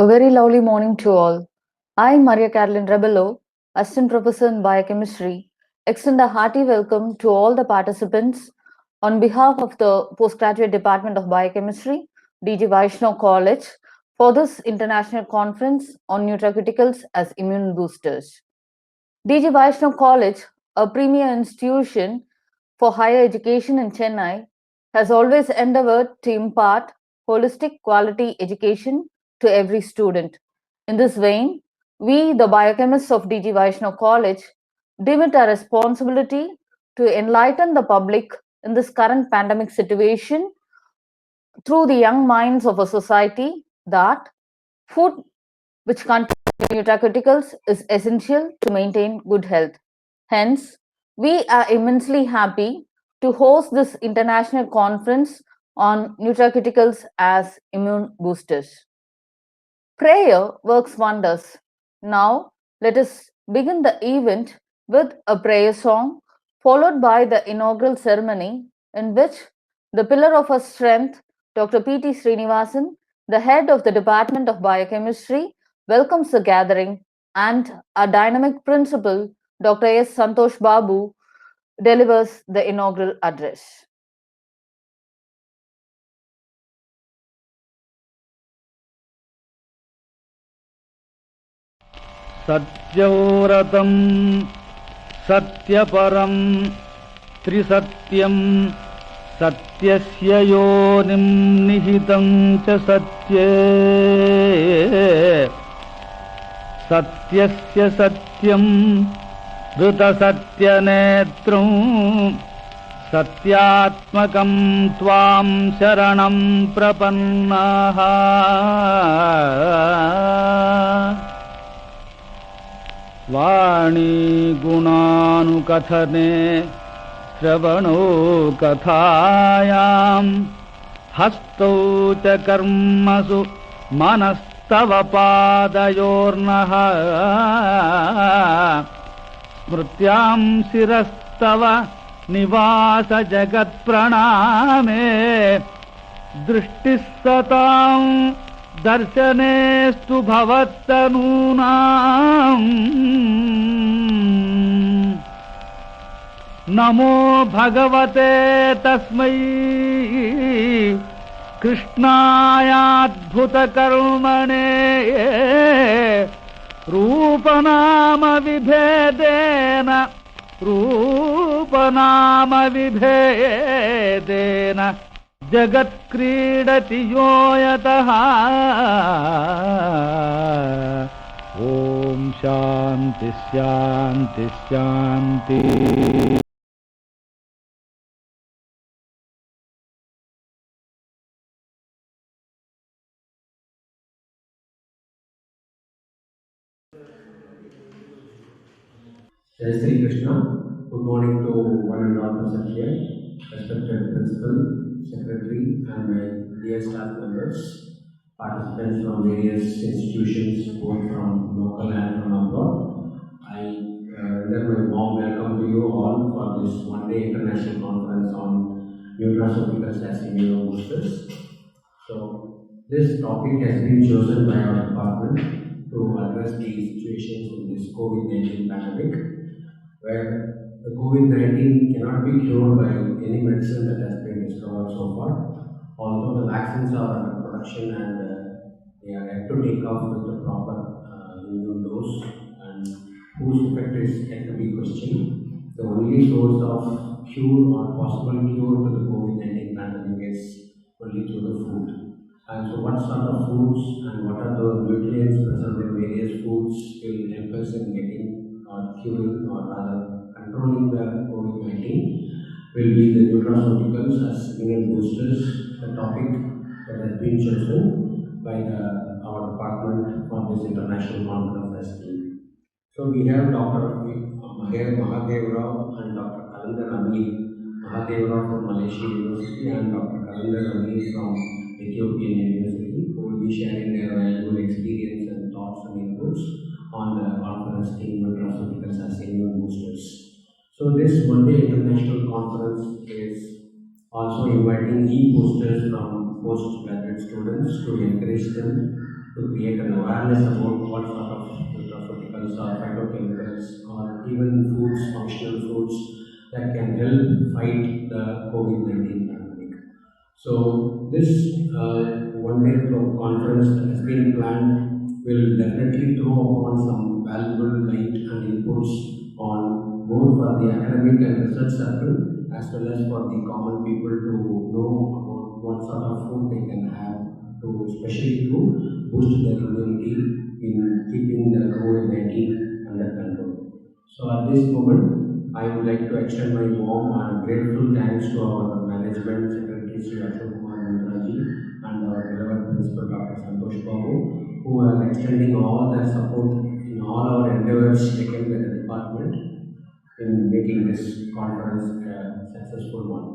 A very lovely morning to all. I, Maria Carolyn Rebello, Assistant Professor in Biochemistry, extend a hearty welcome to all the participants on behalf of the Postgraduate Department of Biochemistry, DG Vaishnav College, for this international conference on nutraceuticals as immune boosters. DG Vaishnav College, a premier institution for higher education in Chennai, has always endeavored to impart holistic quality education to every student. In this vein, we, the biochemists of DG Vaishnav College, deem it our responsibility to enlighten the public in this current pandemic situation through the young minds of a society that food which contains nutraceuticals is essential to maintain good health. Hence, we are immensely happy to host this international conference on nutraceuticals as immune boosters. Prayer works wonders. Now, let us begin the event with a prayer song, followed by the inaugural ceremony, in which the pillar of our strength, Dr. P.T. Srinivasan, the head of the Department of Biochemistry, welcomes the gathering, and our dynamic principal, Dr. S. Santosh Babu, delivers the inaugural address. सत्यव्रतं सत्यपरं त्रिसत्यं सत्यस्य योनिं निहितं च सत्ये सत्यस्य सत्यं ऋतसत्यनेत्रं सत्यात्मकं त्वां शरणं प्रपन्नाः वाणी गुणानुकथने श्रवणो कथायां हस्तौ च कर्मसु मनस्तव पादयोर्नः स्मृत्यां शिरस्तव निवास जगत्प्रणामे दृष्टिः सतां दर्शनेस्तु भवत्तनूनाम् नमो भगवते तस्मै कृष्णायाद्भुतकर्मणे रूपनामविभेदेन जगत्क्रीडति यो यतः ॐ शान्ति शान्ति शान्ति। Jai Sri Krishna. Good morning to one and all present here, respected principal, secretary, and my dear staff members, participants from various institutions, both from local and from abroad. I render my warm welcome to you all for this one-day international conference on nutraceuticals as immunoboosters. So, this topic has been chosen by our department to address the situations in this COVID-19 pandemic, where the COVID-19 cannot be cured by any medicine that has been discovered so far. Although the vaccines are under production and they are yet to take off with the proper immune dose, and whose effect is yet to be questioned. The only source of cure or possible cure to the COVID-19 pandemic is only through the food. And so what sort of foods and what are the nutrients present in various foods will help us in getting or curing or rather controlling the COVID-19 will be the nutraceuticals as immune boosters, the topic that has been chosen by our department for this international conference as theme. So we have Dr. Mahadev Rao and Dr. Kalandar Amir. Mahadev Rao from Malaysia University and Dr. Kalandar Amir from Ethiopian University, who will be sharing their valuable experience and thoughts and inputs on the conference theme Nutraceuticals as immune boosters. So this one-day international conference is also inviting e-boosters from postgraduate students to encourage them to create an awareness about what sort of nutraceuticals or phytochemicals or even foods, functional foods that can help fight the COVID-19 pandemic. So this one-day conference that has been planned will definitely throw upon some valuable light and inputs on both for the academic and research circle as well as for the common people to know about what sort of food they can have to, especially to boost their immunity in keeping the COVID-19 under control. So at this moment, I would like to extend my warm and grateful thanks to our management secretary Sri Arubakkam and our beloved principal Dr. Santosh Babu, who are extending all their support in all our endeavors taken by the department in making this conference a successful one.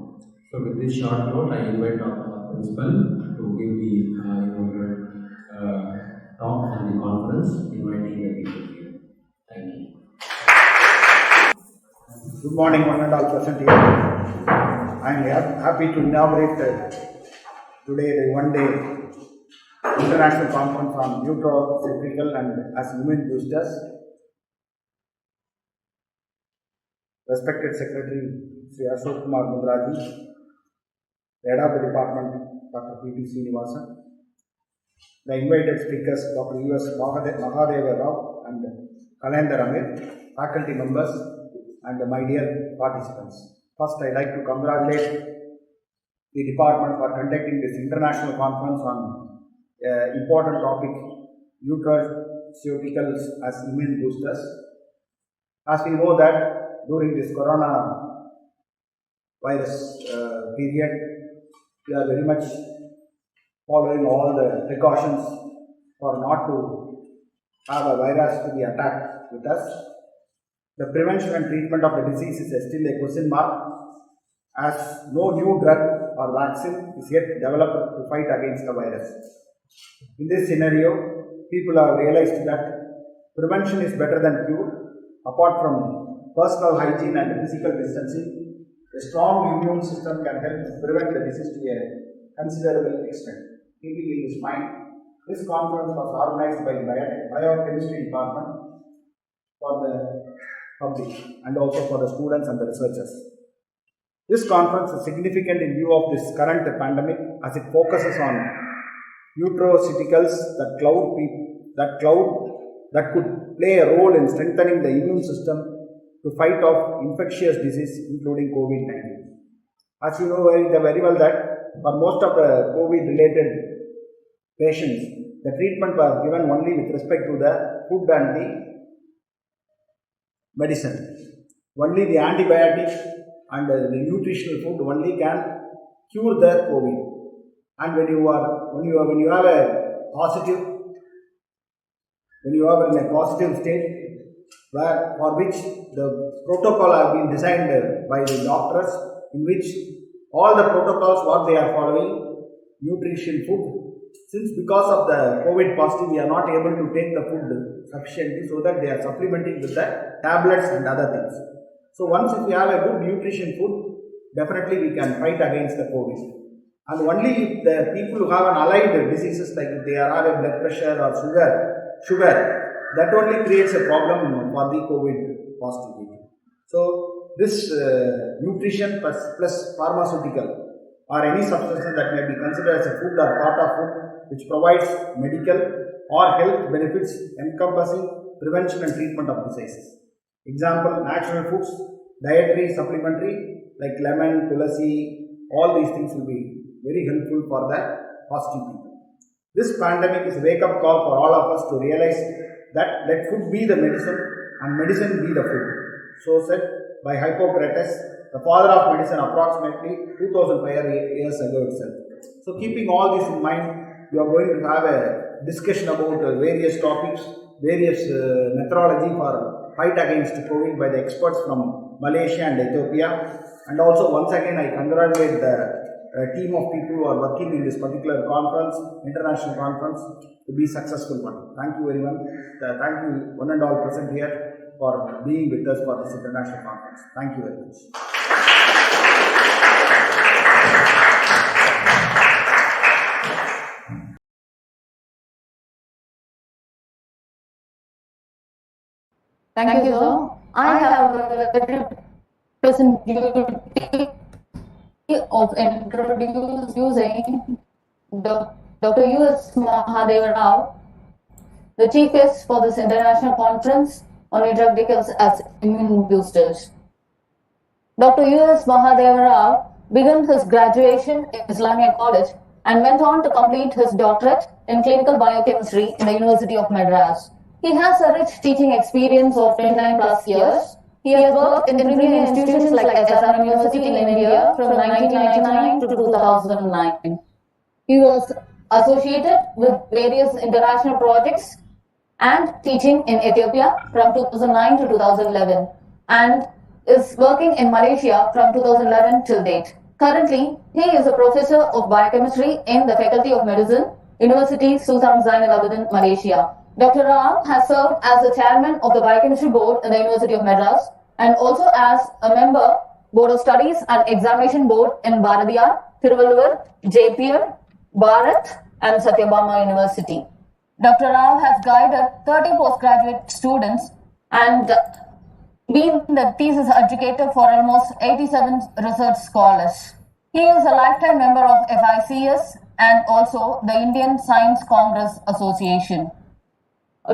So with this short note, I invite our principal to give the inaugural talk on the conference, inviting the people here. Thank you. Good morning, one and all present here. I am happy to inaugurate today the one-day international conference on nutraceutical and as immune boosters. Respected Secretary Sri Ashok Kumar Mudraji, Head of the Department Dr. P.T. Srinivasan, the invited speakers Dr. U.S. Mahadeva Rao and Kalendar Amir, faculty members, and my dear participants. First, I like to congratulate the department for conducting this international conference on important topic, nutraceuticals as immune boosters. As we know that during this corona virus period, we are very much following all the precautions for not to have a virus to be attacked with us. The prevention and treatment of the disease is still a question mark, as no new drug or vaccine is yet developed to fight against the virus. In this scenario, people have realized that prevention is better than cure. Apart from personal hygiene and physical distancing, a strong immune system can help prevent the disease to a considerable extent. Keeping in this mind, this conference was organized by the Biochemistry department for the public and also for the students and the researchers. This conference is significant in view of this current pandemic as it focuses on nutraceuticals that could play a role in strengthening the immune system to fight off infectious disease including COVID-19. As you know very well that for most of the COVID-related patients, the treatment was given only with respect to the food and the medicine. Only the antibiotics and the nutritional food only can cure the COVID. And when you are in a positive state, for which the protocol have been designed by the doctors, in which all the protocols what they are following, nutrition food. Since because of the COVID positive, we are not able to take the food sufficiently, so that they are supplementing with the tablets and other things. So once if we have a good nutrition food, definitely we can fight against the COVID. And only if the people who have an allied diseases, like if they have a blood pressure or sugar, that only creates a problem for the COVID positivity. So this nutrition plus pharmaceutical or any substance that may be considered as a food or part of food which provides medical or health benefits encompassing prevention and treatment of diseases. Example, natural foods, dietary, supplementary like lemon, tulasi, all these things will be very helpful for the positive people. This pandemic is a wake-up call for all of us to realize that let food be the medicine and medicine be the food. So said by Hippocrates, the father of medicine, approximately 2500 years ago itself. So keeping all this in mind, we are going to have a discussion about various topics, various methodology for fight against COVID by the experts from Malaysia and Ethiopia. And also once again I congratulate the team of people who are working in this particular conference, international conference, to be successful one. Thank you very much. Thank you one and all present here for being with us for this international conference. Thank you very much. Thank you, sir. I have a very pleasant duty of introducing Dr. U.S. Mahadeva Rao, the chief guest for this international conference on Nutraceuticals as immune boosters. Dr. U.S. Mahadeva Rao began his graduation in Islamia College and went on to complete his doctorate in clinical biochemistry in the University of Madras. He has a rich teaching experience of 29 plus years. He has worked in premier institutions like SRM University in India from 1999 to 2009. He was associated with various international projects and teaching in Ethiopia from 2009 to 2011 and is working in Malaysia from 2011 till date. Currently, he is a professor of biochemistry in the Faculty of Medicine, University Sultan Zainal Abidin, Malaysia. Dr. Rao has served as the chairman of the Biochemistry Board in the University of Madras and also as a member Board of Studies and Examination Board in Bharatiyar, Thiruvalluvar, JPL, Bharat and Satyabama University. Dr. Rao has guided 30 postgraduate students and been the thesis educator for almost 87 research scholars. He is a lifetime member of FICS and also the Indian Science Congress Association.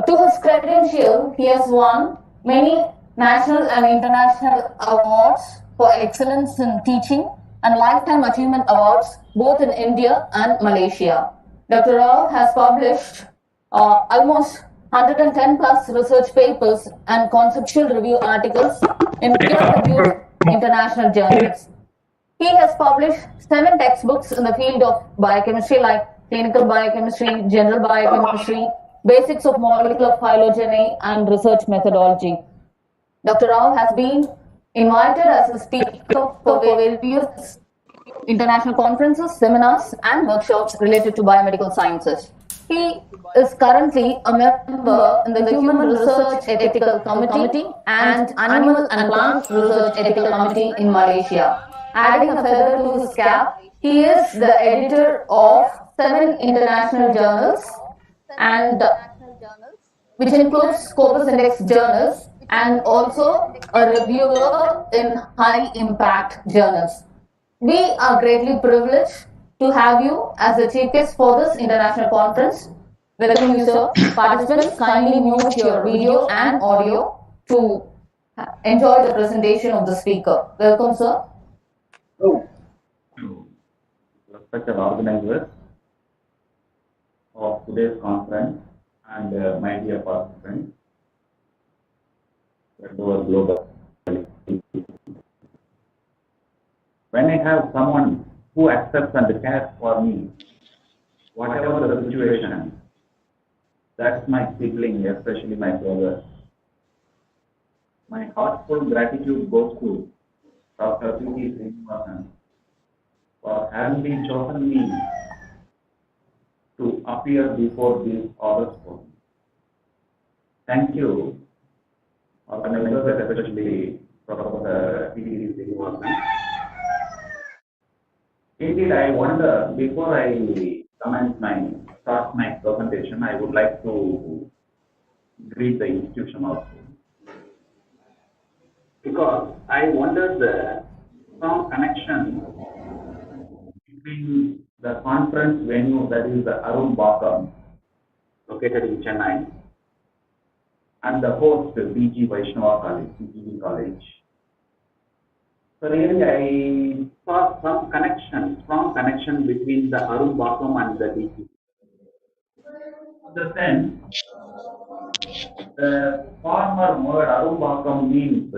To his credential, he has won many national and international awards for excellence in teaching and lifetime achievement awards both in India and Malaysia. Dr. Rao has published almost 110 plus research papers and conceptual review articles in peer-reviewed international journals. He has published 7 textbooks in the field of biochemistry like clinical biochemistry, general biochemistry, basics of molecular phylogeny, and research methodology. Dr. Rao has been invited as a speaker for various international conferences, seminars, and workshops related to biomedical sciences. He is currently a member in the Human Research Ethical Committee and Animal and Plant Research Ethical Committee in Malaysia. Adding a feather to his cap, he is the editor of 7 international journals and which includes Scopus Index journals and also a reviewer in high impact journals. We are greatly privileged to have you as the chief guest for this international conference. Welcome you, sir. Participants, kindly mute your video and audio to enjoy the presentation of the speaker. Welcome, sir. To respected organizers of today's conference and my dear participants, over global. When I have someone who accepts and cares for me, whatever the situation, that's my sibling, especially my brother. My heartfelt gratitude goes to Dr. P.T. Srinivasan for having chosen me to appear before this august forum. Thank you, organizers, especially Dr. P.T. Srinivasan. Indeed, I wonder, before I start my presentation, I would like to greet the institution also. Because I wonder the strong connection between the conference venue, that is the Arubakkam, located in Chennai, and the host, BG Vaishnav College, BGV College. So really, I saw some connection, strong connection between the Arubakkam and the BG. In the sense, the former word Arubakkam means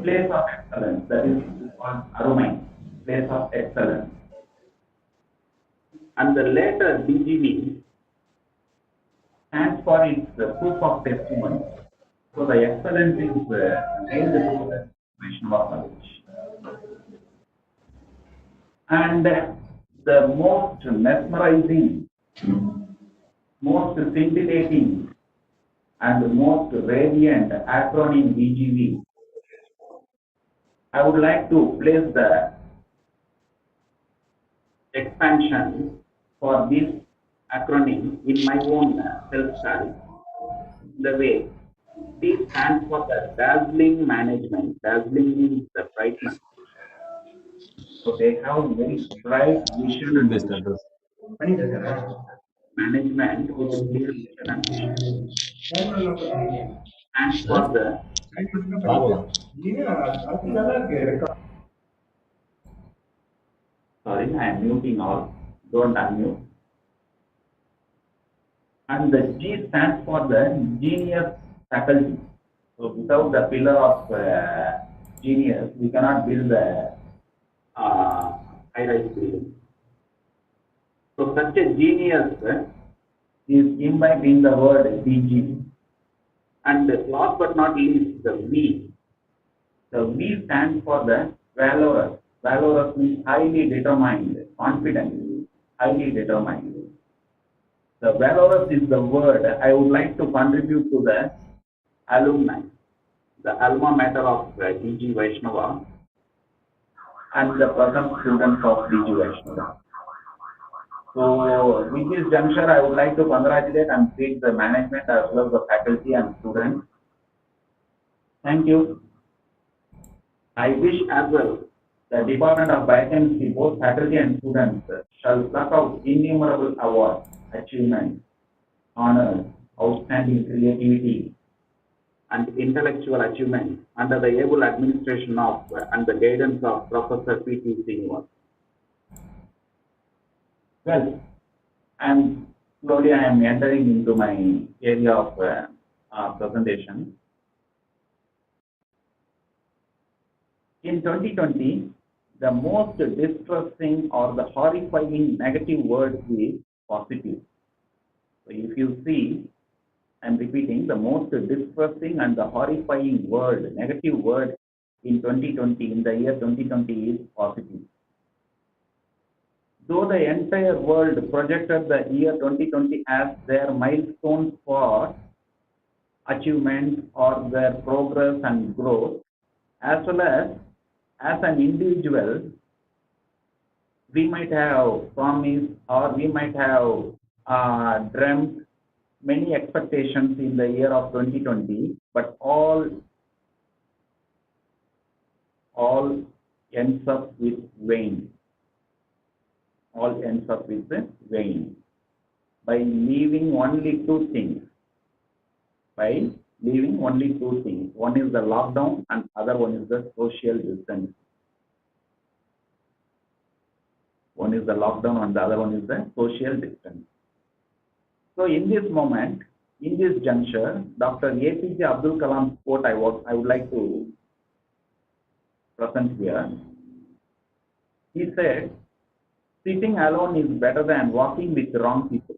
place of excellence, that is called Arumai, place of excellence. And the later BGV stands for its proof of testimony. So the excellence is named to the Vaishnav College. And the most mesmerizing, most scintillating, and most radiant acronym BGV, I would like to place the expansion for this acronym in my own self-study. The way D stands for the dazzling management. Dazzling means the brightness. So they have very bright vision and based vision. address. Management with a clear vision and vision. Stands for the, Travel. sorry, I am muting all. Don't unmute. And the G stands for the genius faculty. So without the pillar of genius, we cannot build the high-rise building. So such a genius is imbibed in the word DG. And last but not least, the V. The V stands for the valorous. Valorous means highly determined, confident, highly determined. The valorous is the word I would like to contribute to the alumni, the alma mater of DG Vaishnava and the present students of DG Vaishnava. So with this juncture, I would like to congratulate and thank the management as well as the faculty and students. Thank you. I wish as well the Department of Biochemistry, both faculty and students, shall pluck out innumerable awards, achievements, honors, outstanding creativity, and intellectual achievements under the able administration of and the guidance of Professor P.T. Srinivas. Well, and slowly I am entering into my area of presentation. In 2020, the most distressing or the horrifying negative word is positive. So if you see, I'm repeating, the most distressing and the horrifying word, negative word in 2020, in the year 2020 is positive. Though the entire world projected the year 2020 as their milestone for achievement or their progress and growth, as well as an individual, we might have promised or we might have dreamt many expectations in the year of 2020, but all ends up with vain. All ends up with vain. By leaving only two things. By leaving only two things. One is the lockdown and other one is the social distance. One is the lockdown and the other one is the social distance. So in this moment, in this juncture, Dr. APJ Abdul Kalam's quote I would like to present here. He said, sitting alone is better than walking with wrong people,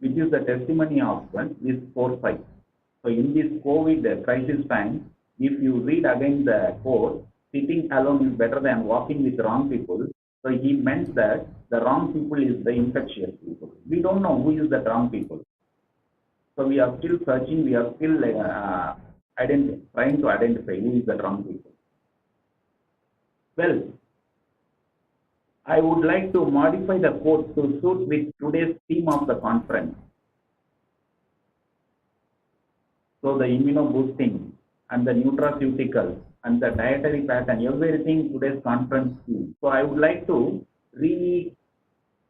which is the testimony of this foresight. So in this COVID crisis time, if you read again the quote, sitting alone is better than walking with wrong people. So he meant that the wrong people is the infectious people. We don't know who is the wrong people. So we are still searching, we are still trying to identify who is the wrong people. Well, I would like to modify the quote to suit with today's theme of the conference. So the immuno boosting and the nutraceuticals and the dietary pattern, everything today's conference theme. So I would like to rephrase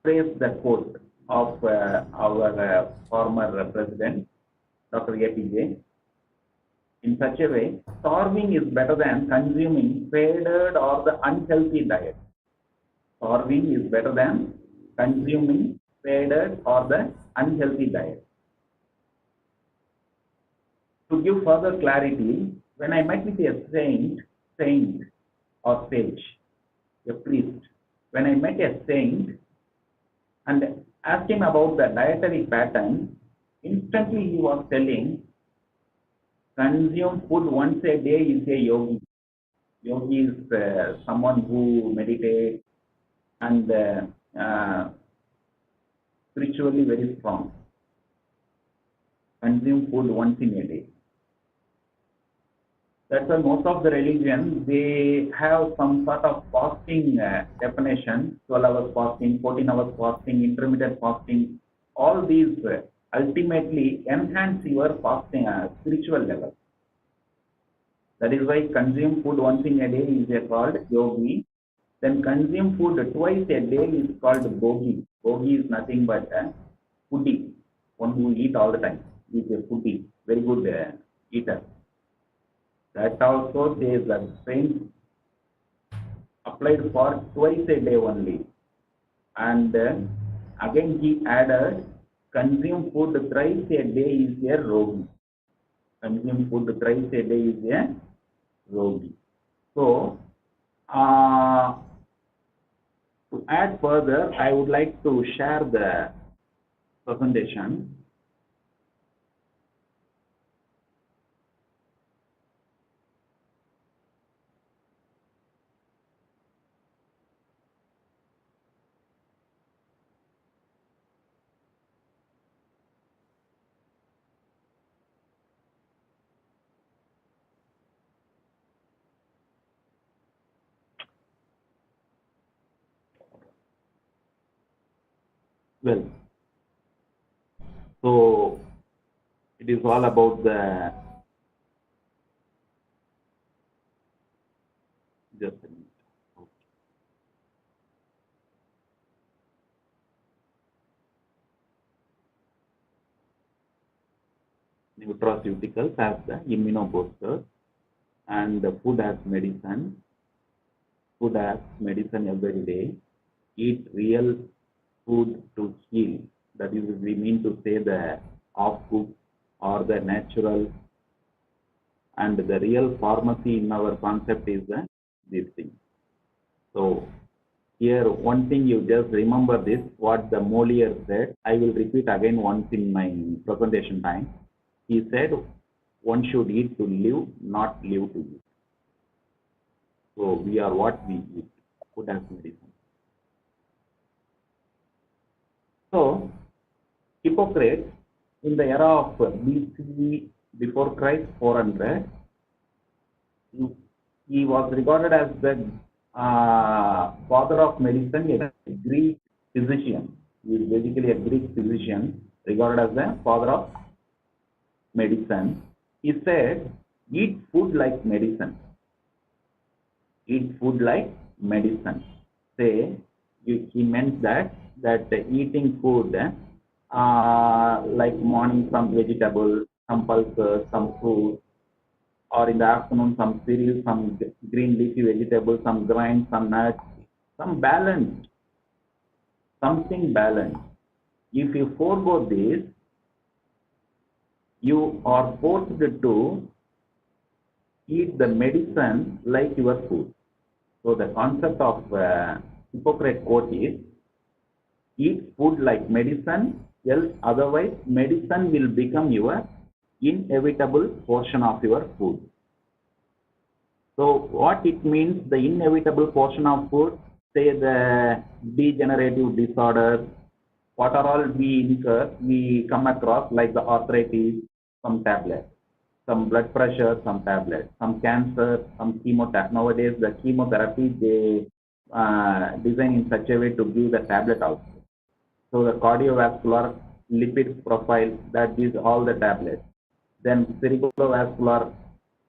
the quote of our former president, Dr. APJ, in such a way, starving is better than consuming faded or the unhealthy diet. Starving is better than consuming faded or the unhealthy diet. To give further clarity, when I met with a saint or sage, a priest, when I met a saint and asked him about the dietary pattern, instantly he was telling, consume food once a day is a yogi. Yogi is someone who meditates and spiritually very strong. Consume food once in a day. That's why most of the religions, they have some sort of fasting definition, 12 hours fasting, 14 hours fasting, intermittent fasting. All these ultimately enhance your fasting spiritual level. That is why consume food once in a day is called yogi. Then consume food twice a day is called bogi. Bogi is nothing but a foodie, one who eat all the time. Is a foodie, very good eater. That also says that same applied for twice a day only. And again he added consume food thrice a day is a rogi. Consume food thrice a day is a rogi. So to add further, I would like to share the presentation. Well, so it is all about the just a minute. Nutraceuticals as the immuno booster and the food as medicine. Food as medicine every day. Eat real food to heal. That is, we mean to say the off-cooked or the natural. And the real pharmacy in our concept is this thing. So here, one thing you just remember this, what the Molière said. I will repeat again once in my presentation time. He said, one should eat to live, not live to eat. So we are what we eat, food as medicine. So Hippocrates, in the era of BC, before Christ 400, he was regarded as the father of medicine, a Greek physician. He is basically a Greek physician, regarded as the father of medicine. He said, eat food like medicine. Eat food like medicine. Say, he meant that eating food like morning some vegetables, some pulses, some fruits, or in the afternoon some cereals, some green leafy vegetables, some grains, some nuts, some balanced, something balanced. If you forego this, you are forced to eat the medicine like your food. So the concept of Hippocrates quote is, eat food like medicine, else otherwise medicine will become your inevitable portion of your food. So what it means, the inevitable portion of food, say the degenerative disorders, what are all we come across, like the arthritis, some tablets, some blood pressure, some tablets, some cancer, some chemotherapy. Nowadays the chemotherapy they design in such a way to give the tablet also. So the cardiovascular lipid profile, that is all the tablets. Then cerebrovascular,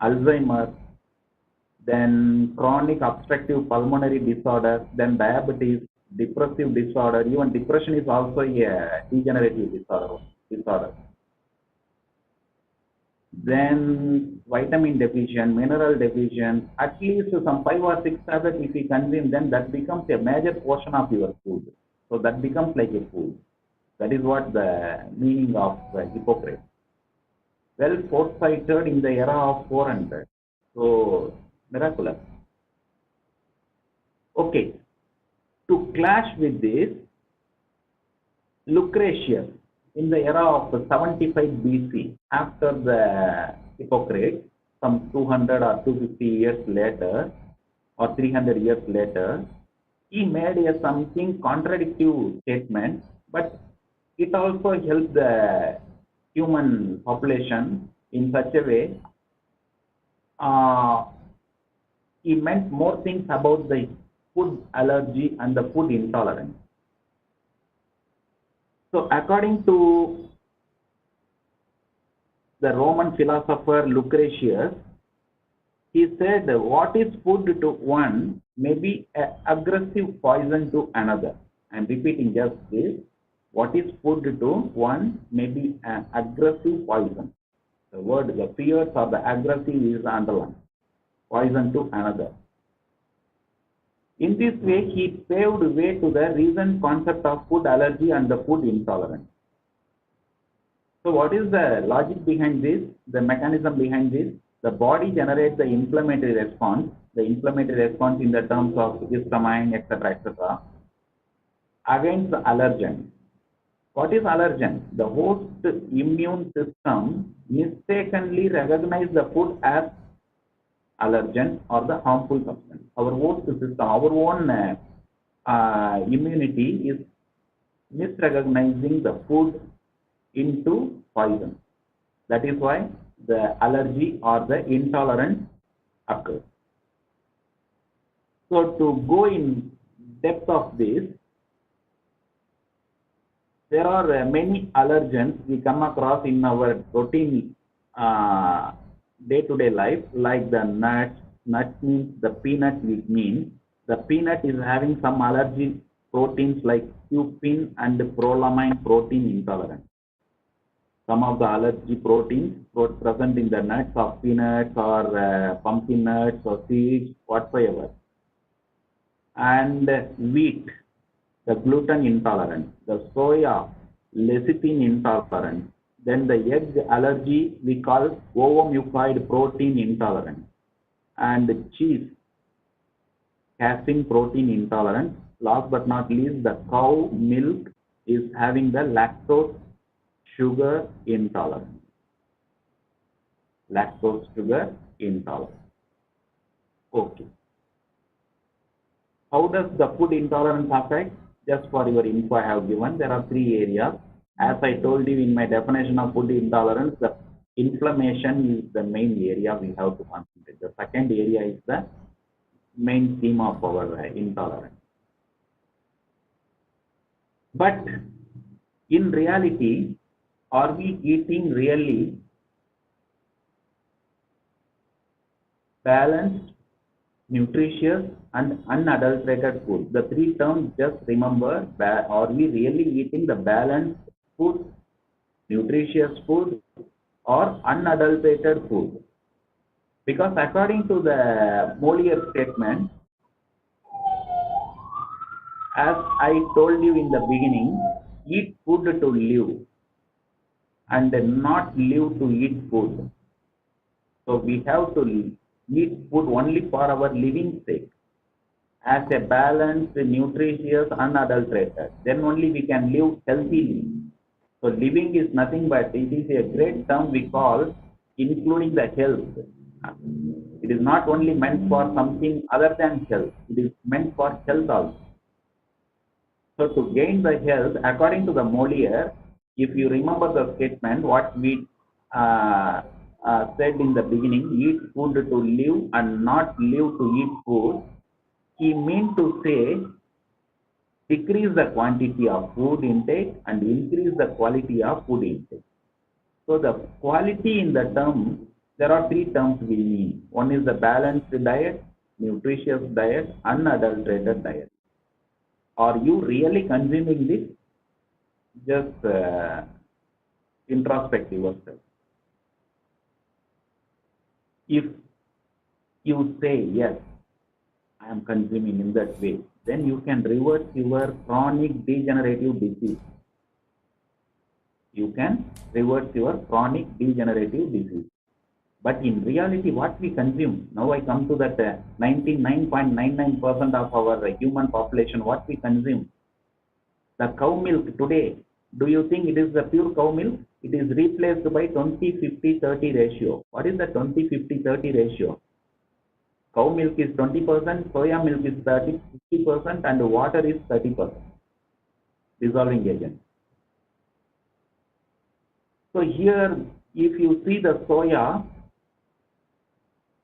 Alzheimer's, then chronic obstructive pulmonary disorder, then diabetes, depressive disorder. Even depression is also a degenerative disorder. Then vitamin deficient, mineral deficient, at least some 5 or 6 tablets if you consume, then that becomes a major portion of your food. So that becomes like a food. That is what the meaning of Hippocrates. Well foresighted in the era of 400. So miraculous. Okay. To clash with this, Lucretius, in the era of 75 BC, after the Hippocrates, some 200 or 250 years later, or 300 years later, he made a something contradictory statement, but it also helped the human population in such a way. He meant more things about the food allergy and the food intolerance. So according to the Roman philosopher Lucretius, he said, what is food to one may be an aggressive poison to another. I am repeating just this. What is food to one may be an aggressive poison. The word, the fierce or the aggressive is underlined. Poison to another. In this way, he paved way to the recent concept of food allergy and the food intolerance. So what is the logic behind this, the mechanism behind this? The body generates the inflammatory response in the terms of histamine, etc., against the allergen. What is allergen? The host immune system mistakenly recognizes the food as allergen or the harmful substance. Our host system, our own immunity is misrecognizing the food into poison. That is why the allergy or the intolerance occurs. So to go in depth of this, there are many allergens we come across in our routine day-to-day life, like the nuts. Nuts means the peanut, which means the peanut is having some allergy proteins like cupin and prolamine protein intolerance. Some of the allergy proteins present in the nuts of peanuts or pumpkin nuts or seeds, whatsoever. And wheat, the gluten intolerance, the soya, lecithin intolerance, then the egg allergy we call ovomucoid protein intolerance, and cheese, casein protein intolerance. Last but not least, the cow milk is having the lactose sugar intolerance. Lactose sugar intolerance. Okay. How does the food intolerance affect? Just for your info, I have given there are three areas. As I told you in my definition of food intolerance, the inflammation is the main area we have to concentrate. The second area is the main theme of our intolerance. But in reality, are we eating really balanced, nutritious, and unadulterated food? The three terms, just remember, are we really eating the balanced food, nutritious food, or unadulterated food? Because according to the Molière statement, as I told you in the beginning, eat food to live and not live to eat food. So we have to eat food only for our living sake, as a balanced, nutritious, unadulterated. Then only we can live healthily. So living is nothing but, it is a great term we call including the health. It is not only meant for something other than health, it is meant for health also. So to gain the health, according to the Molière, if you remember the statement, what we said in the beginning, eat food to live and not live to eat food, he meant to say, decrease the quantity of food intake and increase the quality of food intake. So the quality in the term, there are three terms we mean. One is the balanced diet, nutritious diet, unadulterated diet. Are you really consuming this? Just introspect yourself. If you say, yes, I am consuming in that way, then you can reverse your chronic degenerative disease. You can reverse your chronic degenerative disease. But in reality, what we consume, now I come to that 99.99% of our human population, what we consume. The cow milk today, do you think it is the pure cow milk? It is replaced by 20-50-30 ratio. What is the 20-50-30 ratio? Cow milk is 20%, soya milk is 50%, and water is 30%. Dissolving agent. So here, if you see the soya,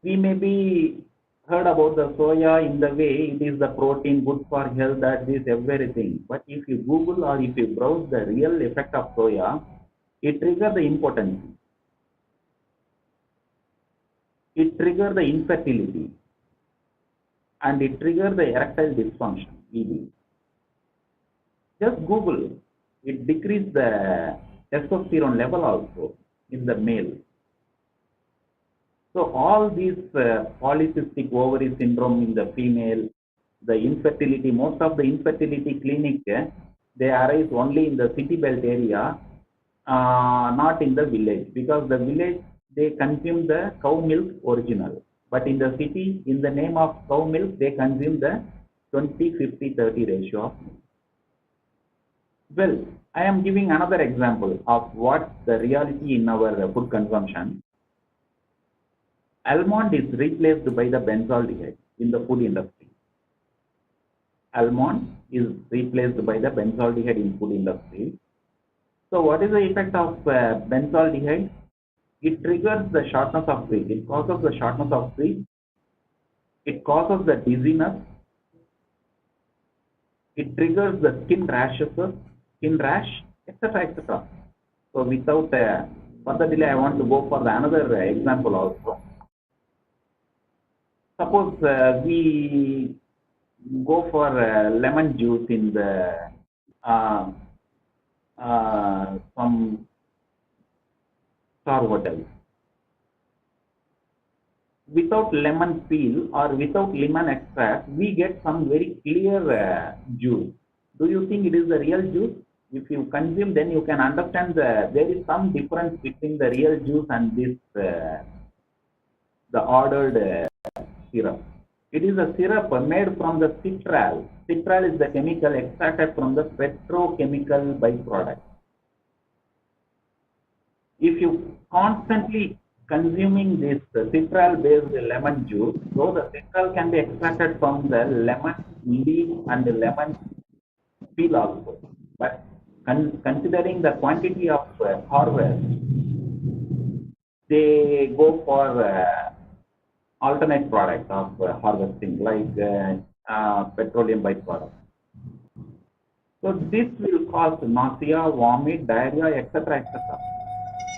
we may be heard about the soya in the way it is the protein, good for health, that is everything. But if you Google or if you browse the real effect of soya, it triggers the impotency. it triggers the infertility and it triggers the erectile dysfunction, ED. Just Google, it decreases the testosterone level also in the male. So all these polycystic ovary syndrome in the female, the infertility, most of the infertility clinic, they arise only in the city belt area, not in the village, because the village, they consume the cow milk original. But in the city, in the name of cow milk, they consume the 20, 50, 30 ratio of milk. Well, I am giving another example of what the reality in our food consumption. Almond is replaced by the benzaldehyde in the food industry. Almond is replaced by the benzaldehyde in food industry. So what is the effect of benzaldehyde? It triggers the shortness of breath. It causes the shortness of breath. It causes the dizziness. It triggers the skin rashes, skin rash, etc., etc. So without further delay, I want to go for another example also. Suppose we go for lemon juice in the some star hotel. Without lemon peel or without lemon extract, we get some very clear juice. Do you think it is the real juice? If you consume, then you can understand there is some difference between the real juice and this the ordered syrup. It is a syrup made from the citral. Citral is the chemical extracted from the petrochemical byproduct. If you constantly consuming this citral-based lemon juice, though the citral can be extracted from the lemon leaf and the lemon peel also, but considering the quantity of harvest, they go for alternate product of harvesting, like petroleum byproduct. So this will cause nausea, vomit, diarrhea, etc., etc.,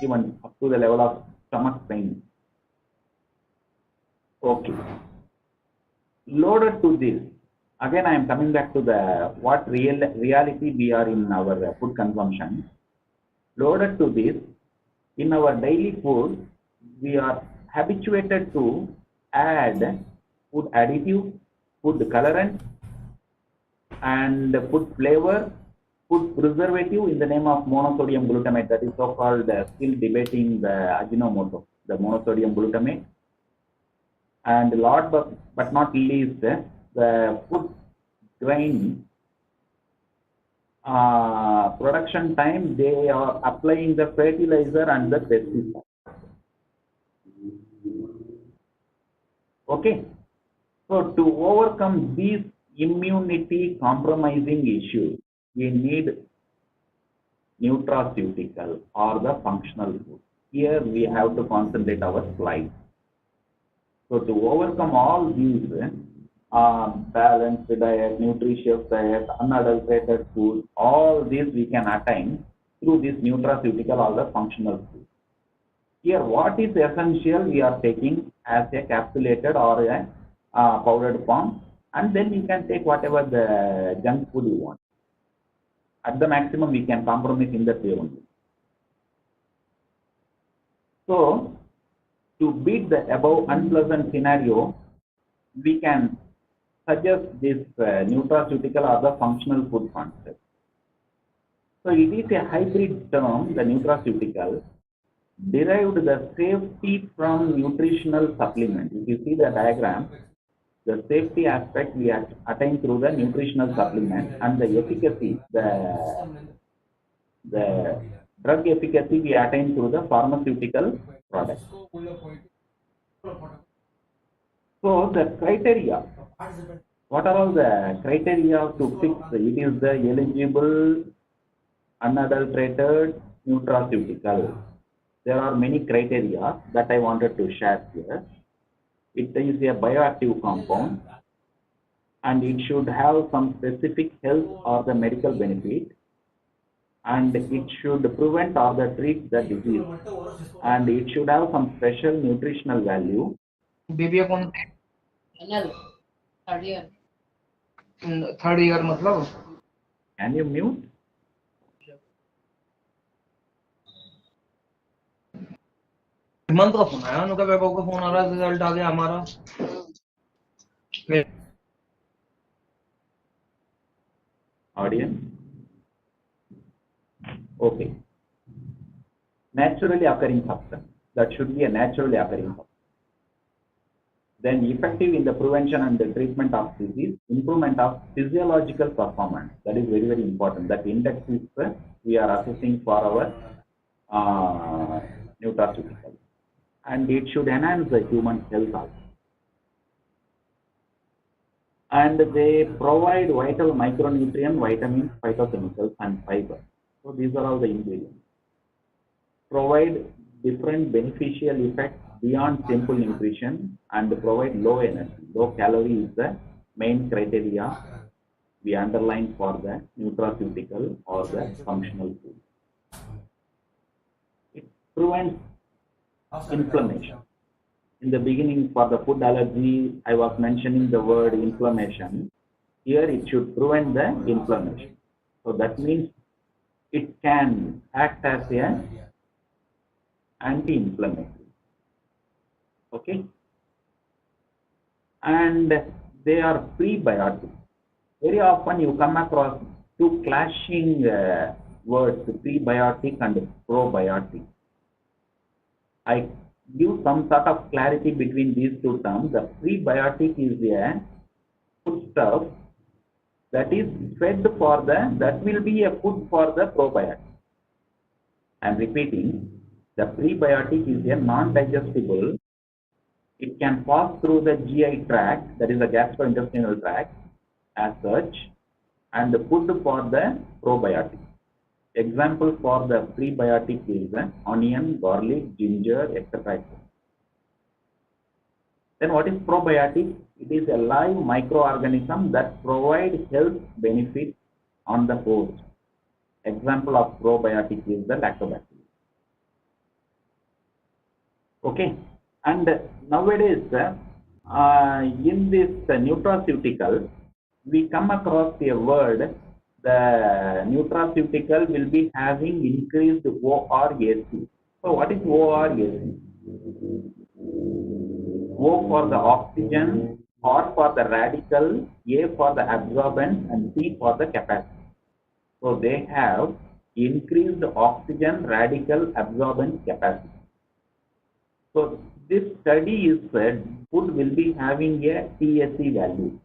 even up to the level of stomach pain. Okay. Loaded to this, again I am coming back to the what reality we are in our food consumption. Loaded to this, in our daily food, we are habituated to add food additive, food colorant, and food flavor, food preservative in the name of monosodium glutamate, that is so-called still debating the Ajinomoto, the monosodium glutamate. And last but not least, the food grain production time, they are applying the fertilizer and the pesticide. Okay, so to overcome these immunity compromising issues, we need nutraceutical or the functional food. Here we have to concentrate our slides. So to overcome all these balanced diet, nutritious diet, unadulterated food, all these we can attain through this nutraceutical or the functional food. Here, what is essential we are taking as a capsulated or a powdered form, and then you can take whatever the junk food you want. At the maximum, we can compromise in that way only. So, to beat the above unpleasant scenario, we can suggest this nutraceutical or the functional food concept. So, it is a hybrid term, the nutraceutical, derived the safety from nutritional supplement. If you see the diagram, the safety aspect we attain through the nutritional supplement, and the efficacy, the drug efficacy we attain through the pharmaceutical product. So the criteria, what are all the criteria to fix it is the eligible unadulterated nutraceutical. There are many criteria that I wanted to share here. It is a bioactive compound, and it should have some specific health or the medical benefit, and it should prevent or the treat the disease, and it should have some special nutritional value, BBA कौन third year मतलब Can you mute? Hemant का phone आया, उनका paper का phone आ रहा है, result आ गया हमारा। Audience? Okay. Naturally occurring substance. That should be a naturally occurring substance. Then effective in the prevention and the treatment of disease, improvement of physiological performance. That is very, very important. That index is we are assessing for our nutraceuticals. And it should enhance the human health also. And they provide vital micronutrient, vitamins, phytochemicals, and fiber. So these are all the ingredients. Provide different beneficial effects beyond simple nutrition and provide low energy. Low calorie is the main criteria we underline for the nutraceutical or the functional food. It prevents inflammation. In the beginning, for the food allergy, I was mentioning the word inflammation. Here it should prevent the inflammation. So that means it can act as a anti-inflammatory. Okay? And they are prebiotic. Very often you come across two clashing words, prebiotic and probiotic. I give some sort of clarity between these two terms. The prebiotic is a foodstuff that is fed for that will be a food for the probiotic. I am repeating, the prebiotic is a non-digestible. It can pass through the GI tract, that is the gastrointestinal tract as such, and the food for the probiotic. Example for the prebiotic is onion, garlic, ginger, etc. Then what is probiotic? It is a live microorganism that provides health benefits on the host. Example of probiotic is the lactobacillus. Okay, and nowadays in this nutraceutical, we come across a word. The nutraceutical will be having increased ORAC. So what is ORAC? O for the oxygen, R for the radical, A for the absorbance, and C for the capacity. So they have increased oxygen, radical, absorbance capacity. So this study is said food will be having a TSE value,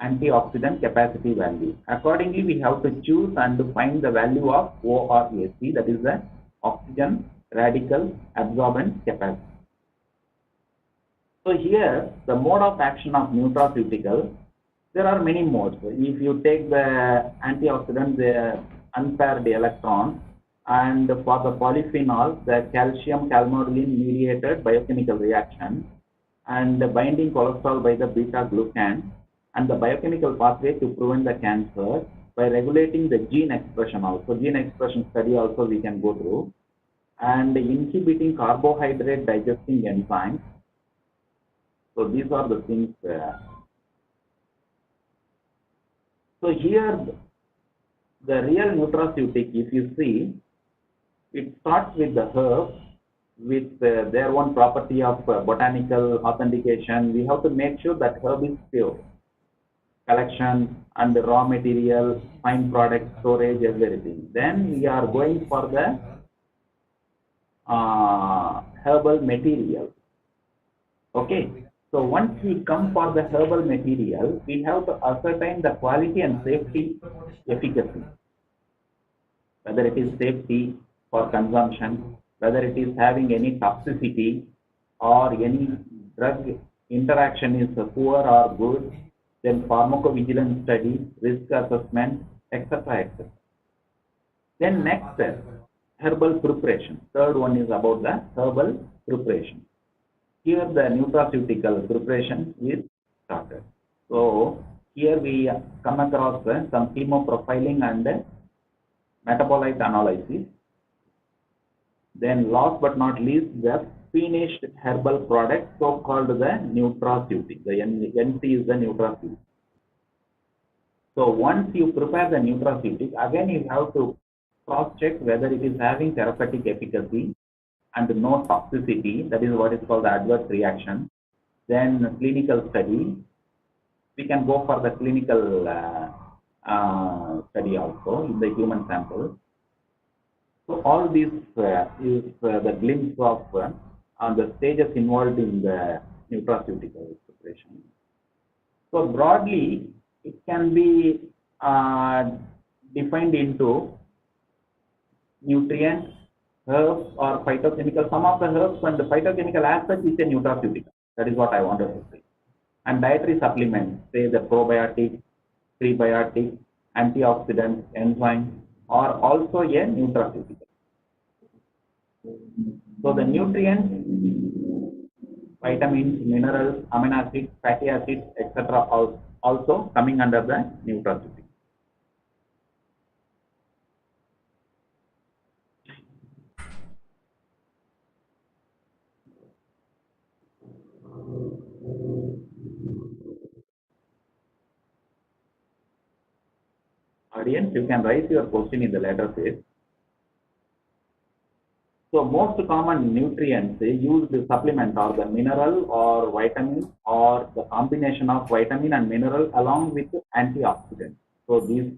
antioxidant capacity value. Accordingly, we have to choose and to find the value of ORAC, that is the oxygen, radical, absorbance capacity. So here, the mode of action of nutraceutical, there are many modes. If you take the antioxidant, the unpaired electron, and for the polyphenol, the calcium calmodulin mediated biochemical reaction, and the binding cholesterol by the beta glucan, and the biochemical pathway to prevent the cancer by regulating the gene expression also. Gene expression study also we can go through, and inhibiting carbohydrate digesting enzymes. So these are the things. So here, the real nutraceutic, if you see, it starts with the herb, with their own property of botanical authentication. We have to make sure that herb is pure. Collection and the raw material, fine product, storage, everything. Then we are going for the herbal material. Okay. So once we come for the herbal material, we have to ascertain the quality and safety efficacy. Whether it is safety for consumption, whether it is having any toxicity or any drug interaction is poor or good, then pharmacovigilance study, risk assessment, etc. etc. Then next, herbal preparation. Third one is about the herbal preparation. Here the nutraceutical preparation is started. So here we come across some chemoprofiling and metabolite analysis. Then last but not least, the finished herbal product, so called the nutraceutical. The NC is the nutraceutic. So once you prepare the nutraceutic, again you have to cross-check whether it is having therapeutic efficacy and no toxicity. That is what is called the adverse reaction. Then clinical study. We can go for the clinical study also in the human sample. So all this is the glimpse of the stages involved in the nutraceutical preparation. So broadly, it can be defined into nutrients, herbs, or phytochemical. Some of the herbs and the phytochemical aspect is a nutraceutical. That is what I wanted to say. And dietary supplements, say the probiotic, prebiotic, antioxidants, enzymes, are also a nutraceutical. So the nutrients, vitamins, minerals, amino acids, fatty acids, etc. are also coming under the nutraceutical. Audience, you can raise your question in the later phase. So most common nutrients used supplement are the mineral or vitamin or the combination of vitamin and mineral along with antioxidants. So these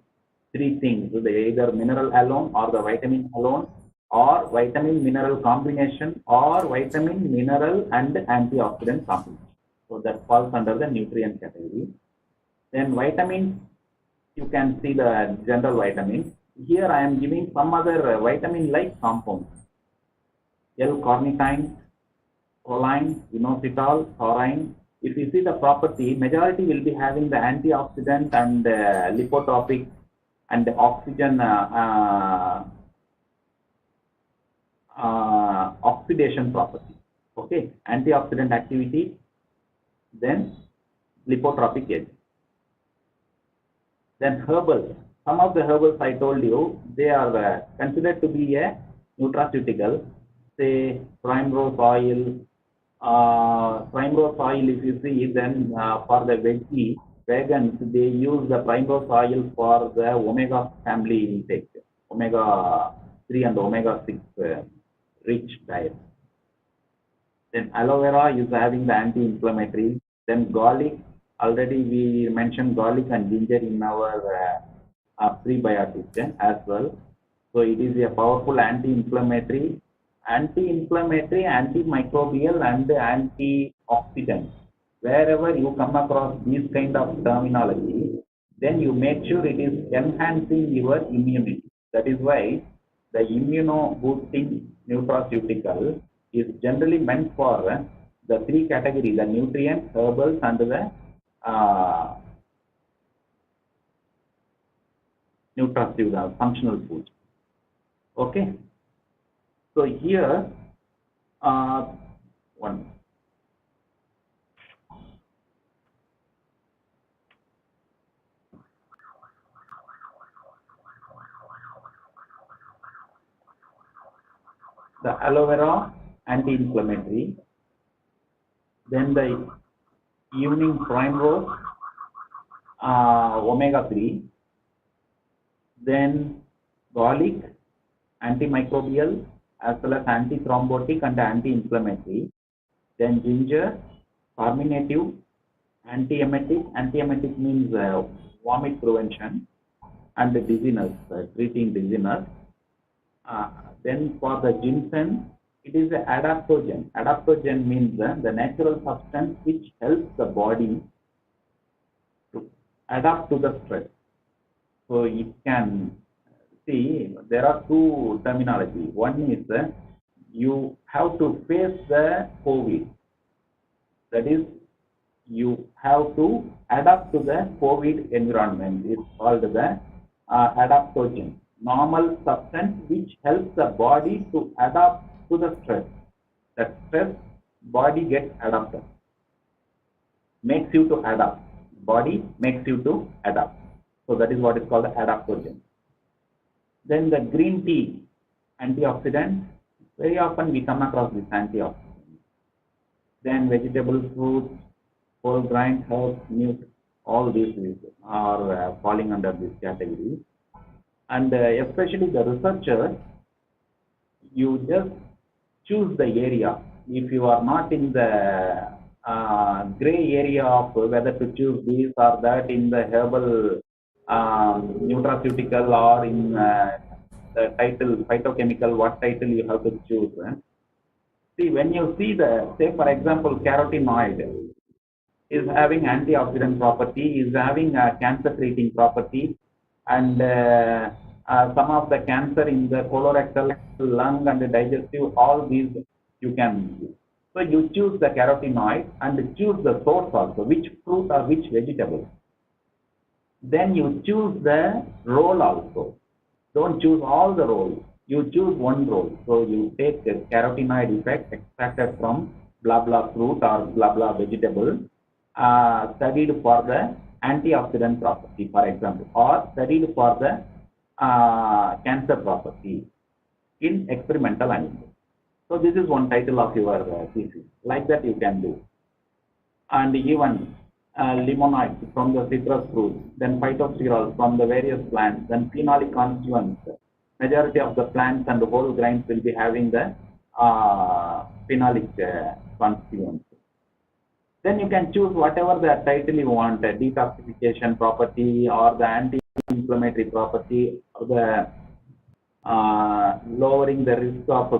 three things, they either mineral alone or the vitamin alone or vitamin mineral combination or vitamin mineral and antioxidant combination. So that falls under the nutrient category. Then vitamins, you can see the general vitamins. Here I am giving some other vitamin-like compounds. L-carnitine, choline, inositol, taurine. If you see the property, majority will be having the antioxidant and lipotropic and oxygen oxidation property. Okay, antioxidant activity, then lipotropic agent. Then herbals. Some of the herbals I told you, they are considered to be a nutraceutical. Say primrose oil. Primrose oil, if you see, then for the vegans, they use the primrose oil for the omega family intake, omega 3 and omega 6 rich diet. Then aloe vera is having the anti-inflammatory. Then garlic, already we mentioned garlic and ginger in our prebiotics as well. So it is a powerful anti-inflammatory, antimicrobial and antioxidant. Wherever you come across these kind of terminology, then you make sure it is enhancing your immunity. That is why the immuno boosting nutraceutical is generally meant for the three categories: the nutrients, herbals, and the nutraceutical functional foods. Okay. So here, one. The aloe vera, anti-inflammatory. Then the evening primrose, omega 3. Then garlic, antimicrobial as well as antithrombotic and anti-inflammatory. Then ginger, carminative, antiemetic. Antiemetic means vomit prevention and dizziness, treating dizziness. Then for the ginseng, it is an adaptogen. Adaptogen means the natural substance which helps the body to adapt to the stress. So it can see there are two terminology. One is you have to face the COVID. That is, you have to adapt to the COVID environment. It's called the adaptogen. Normal substance which helps the body to adapt to the stress. The stress, body gets adapted. Makes you to adapt. Body makes you to adapt. So that is what is called the adaptogen. Then the green tea, antioxidant. Very often we come across this antioxidant. then vegetable, fruits, whole grain, herbs, meat, all these are falling under this category. And especially the researchers, you just choose the area. If you are not in the gray area of whether to choose this or that in the herbal nutraceutical or in the title phytochemical, what title you have to choose. See, when you see the, say for example, carotenoid is having antioxidant property, is having a cancer treating property, and some of the cancer in the colorectal, lung, and the digestive, all these you can use. So you choose the carotenoid and choose the source also, which fruit or which vegetable. Then you choose the role also. Don't choose all the roles. You choose one role. So you take the carotenoid effect extracted from blah blah fruit or blah blah vegetable, studied for the antioxidant property, for example, or studied for the cancer property in experimental animals. So this is one title of your thesis. Like that you can do. And even limonoids from the citrus fruit, then phytosterols from the various plants, then phenolic constituents. Majority of the plants and the whole grains will be having the phenolic constituents. Then you can choose whatever the title you want, the detoxification property or the anti-inflammatory property or the lowering the risk of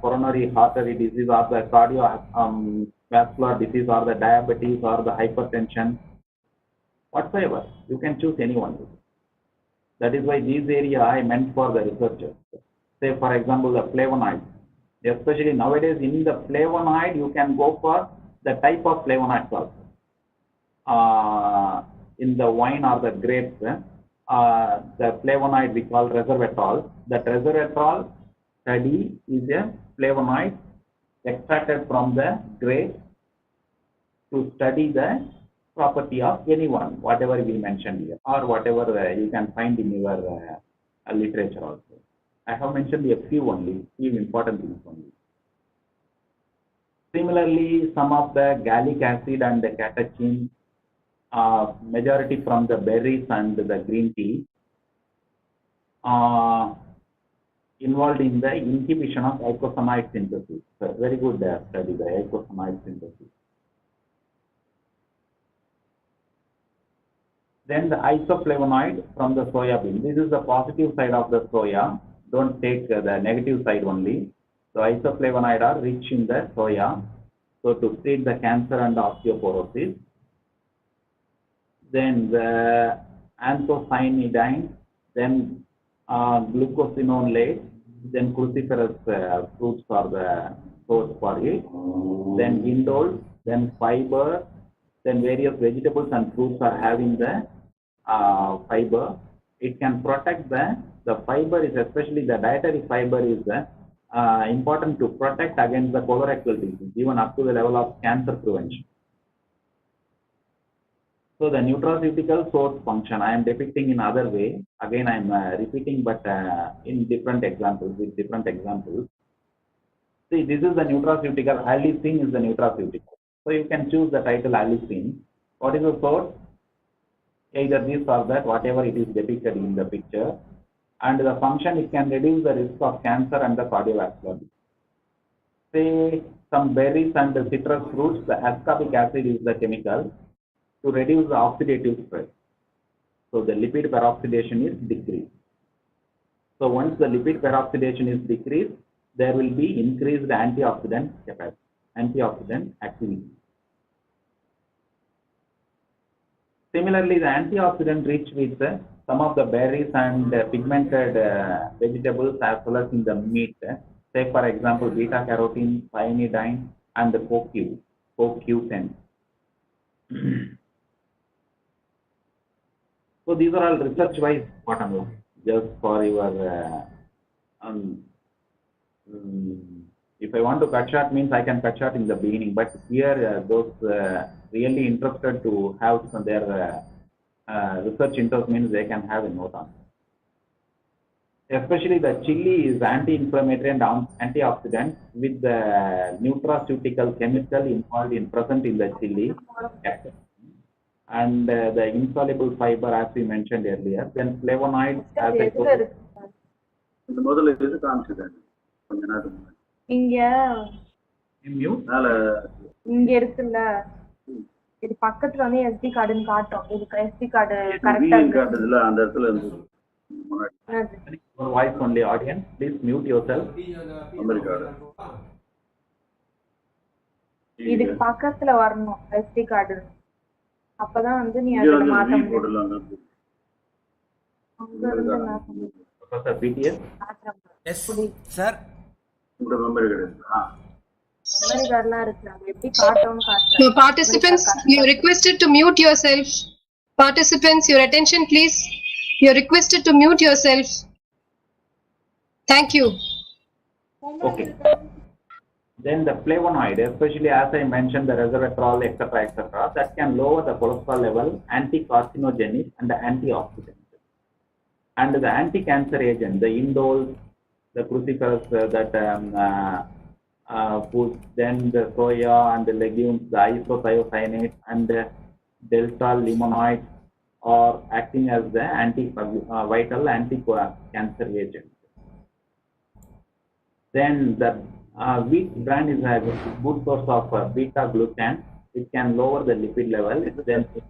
coronary artery disease or the cardiovascular disease or the diabetes or the hypertension, whatsoever. You can choose any one. That is why this area I meant for the researchers. Say for example the flavonoids. Especially nowadays in the flavonoid you can go for the type of flavonoids also. In the wine or the grapes, the flavonoid we call resveratrol. That resveratrol study is a flavonoid extracted from the grape to study the property of anyone, whatever we mentioned here, or whatever you can find in your literature also. I have mentioned a few only, few important things only. Similarly, some of the gallic acid and the catechin, majority from the berries and the green tea, involved in the inhibition of icosanoid synthesis. So very good study, the icosanoid synthesis. Then the isoflavonoid from the soya bean. This is the positive side of the soya. Don't take the negative side only. So isoflavonoid are rich in the soya. So to treat the cancer and osteoporosis. Then the anthocyanidine, then glucosinolate, then cruciferous fruits are the source for it. Then indole, then fiber, then various vegetables and fruits are having the fiber. It can protect the fiber is, especially the dietary fiber is important to protect against the colorectal disease, even up to the level of cancer prevention. So the nutraceutical source function I am depicting in other way. Again I am repeating, but in different examples, with different examples. See, this is the nutraceutical. Allicin is the nutraceutical. So you can choose the title allicin. What is the source? Either this or that, whatever it is depicted in the picture. And the function, it can reduce the risk of cancer and the cardiovascular disease. Say some berries and the citrus fruits, the ascorbic acid is the chemical to reduce the oxidative stress. So the lipid peroxidation is decreased. So once the lipid peroxidation is decreased, there will be increased antioxidant capacity, antioxidant activity. Similarly, the antioxidant rich with some of the berries and pigmented vegetables as well as in the meat. Say for example, beta carotene, cyanidine, and the CoQ10. So these are all research-wise bottom line, just for your. If I want to cut short, means I can cut short in the beginning, but here those really interested to have their research interest means they can have a note on. especially the chili is anti-inflammatory and antioxidant with the nutraceutical chemical involved in present in the chili, and the insoluble fiber as we mentioned earlier. Then flavonoids, as I told you. இந்த முதல்ல இது காமிச்சது கொஞ்ச நேரம் இங்க Mute. இங்க இருக்குல்ல இது பக்கத்துல வந்து SD கார்டுன்னு காட்டும். இதுக்கு SD கார்டு கரெக்ட்டா காட்டுதுல அந்த இடத்துல இருந்து Your voice only, audience. Please mute yourself. இதுக்கு பக்கத்துல வரணும் SD கார்டு. அப்பதான் வந்து நீ அதுல மாத்த முடியும். Professor BTS. Yes, sir. இந்த மெமரி கார்டு மெமரி கார்டுலாம் இருக்கு. அது எப்படி காட்டும்னு காட்டுறேன். Participants, you are requested to mute yourself. Participants, your attention please. You are requested to mute yourself. Thank you. Okay. Then the flavonoid, especially as I mentioned, the resveratrol, etc., that can lower the cholesterol level, anti-carcinogenic and antioxidant. And the anti-cancer agent, the indoles, the crucifers, foods, then the soya and the legumes, the isothiocyanate and the delta limonoids are acting as the vital anti-cancer agent. Then the wheat bran is a good source of beta glucan. It can lower the lipid level. Then it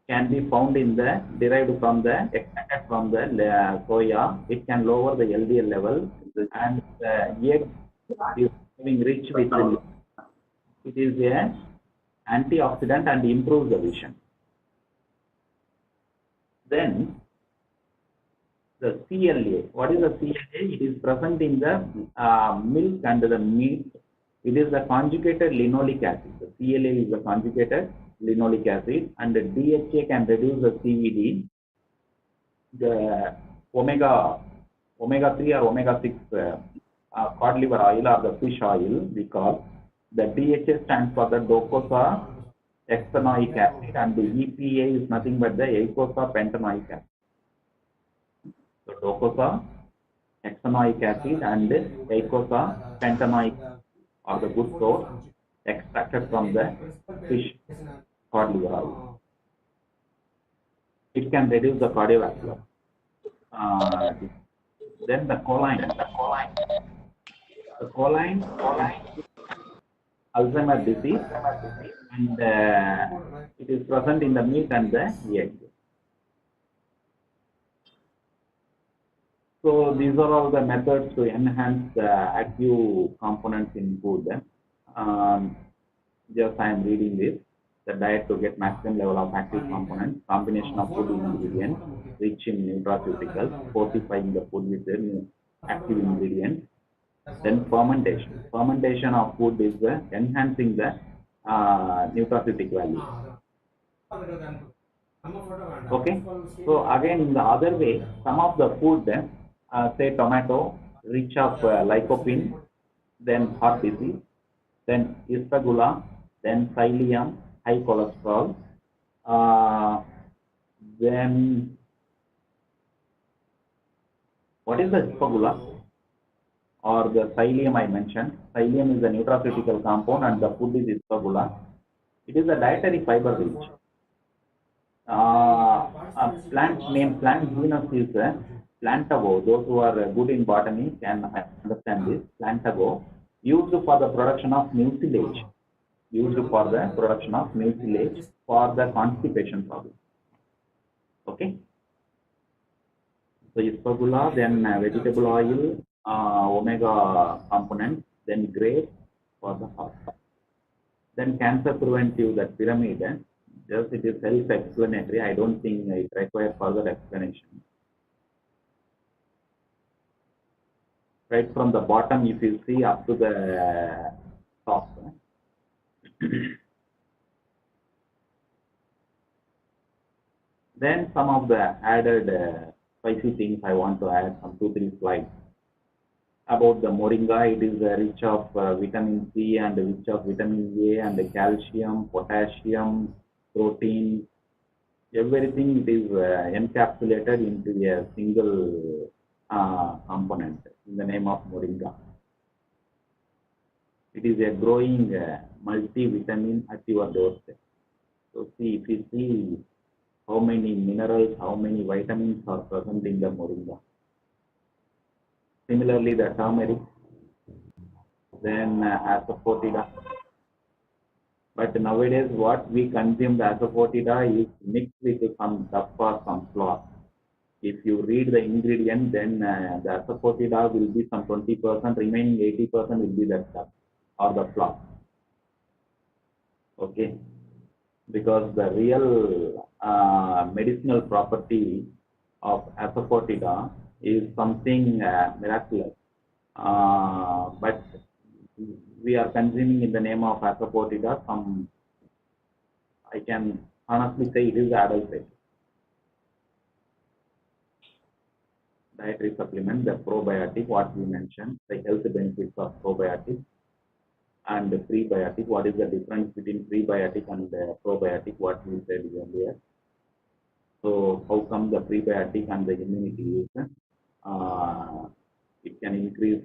can be found in the derived from the extracted from the soya. It can lower the LDL level, and the egg is being rich with it is a antioxidant and improves the vision. Then the CLA. What is the CLA? It is present in the milk and the meat. It is the conjugated linoleic acid. The CLA is the conjugated linoleic acid, and the DHA can reduce the CVD. The omega 3 or omega 6 cod liver oil or the fish oil, because the DHA stands for the docosahexaenoic acid, and the EPA is nothing but the eicosapentaenoic acid. So docosahexaenoic acid and eicosapentaenoic are the good source extracted from the fish cod liver oil. It can reduce the cardiovascular. Then the choline. The choline Alzheimer's disease, and it is present in the meat and the egg. So these are all the methods to enhance the active components in food. Just I am reading this. The diet to get maximum level of active components, combination of food ingredients rich in nutraceuticals, fortifying the food with the active ingredients. Then fermentation. Fermentation of food is enhancing the nutraceutic value. Okay. So again, in the other way, some of the food, say tomato, rich of lycopene, then heart disease, then isagula, then psyllium, high cholesterol, then what is the isagula or the psyllium I mentioned? Psyllium is a nutraceutical compound and the food is isagula. It is a dietary fiber rich. Plant genus is Plantago. Those who are good in botany can understand this. Plantago, used for the production of mucilage. Used for the production of mucilage for the constipation problem. Okay. So isagula, then vegetable oil, omega components, then grapes for the heart. Then cancer preventive, that pyramid, just it is self-explanatory. I don't think it requires further explanation. Right from the bottom, if you see up to the top. Then some of the added spicy things I want to add, some 2-3 slides. About the moringa, it is rich of vitamin C and rich of vitamin A and calcium, potassium, protein, everything it is encapsulated into a single component in the name of moringa. It is a growing multivitamin at your doorstep. So see, if you see how many minerals, how many vitamins are present in the moringa. Similarly, the turmeric, then asafoetida. But nowadays, what we consume the asafoetida is mixed with some duff or some flour. If you read the ingredient, then the asafoetida will be some 20%, remaining 80% will be the duff or the flour. Okay, because the real medicinal property of asafoetida is something miraculous. But we are consuming in the name of asafoetida some, I can honestly say it is adulterated. Dietary supplement, the probiotic, what we mentioned, the health benefits of probiotic and the prebiotic. What is the difference between prebiotic and probiotic, what we said earlier. So how come the prebiotic and the immunity is, it can increase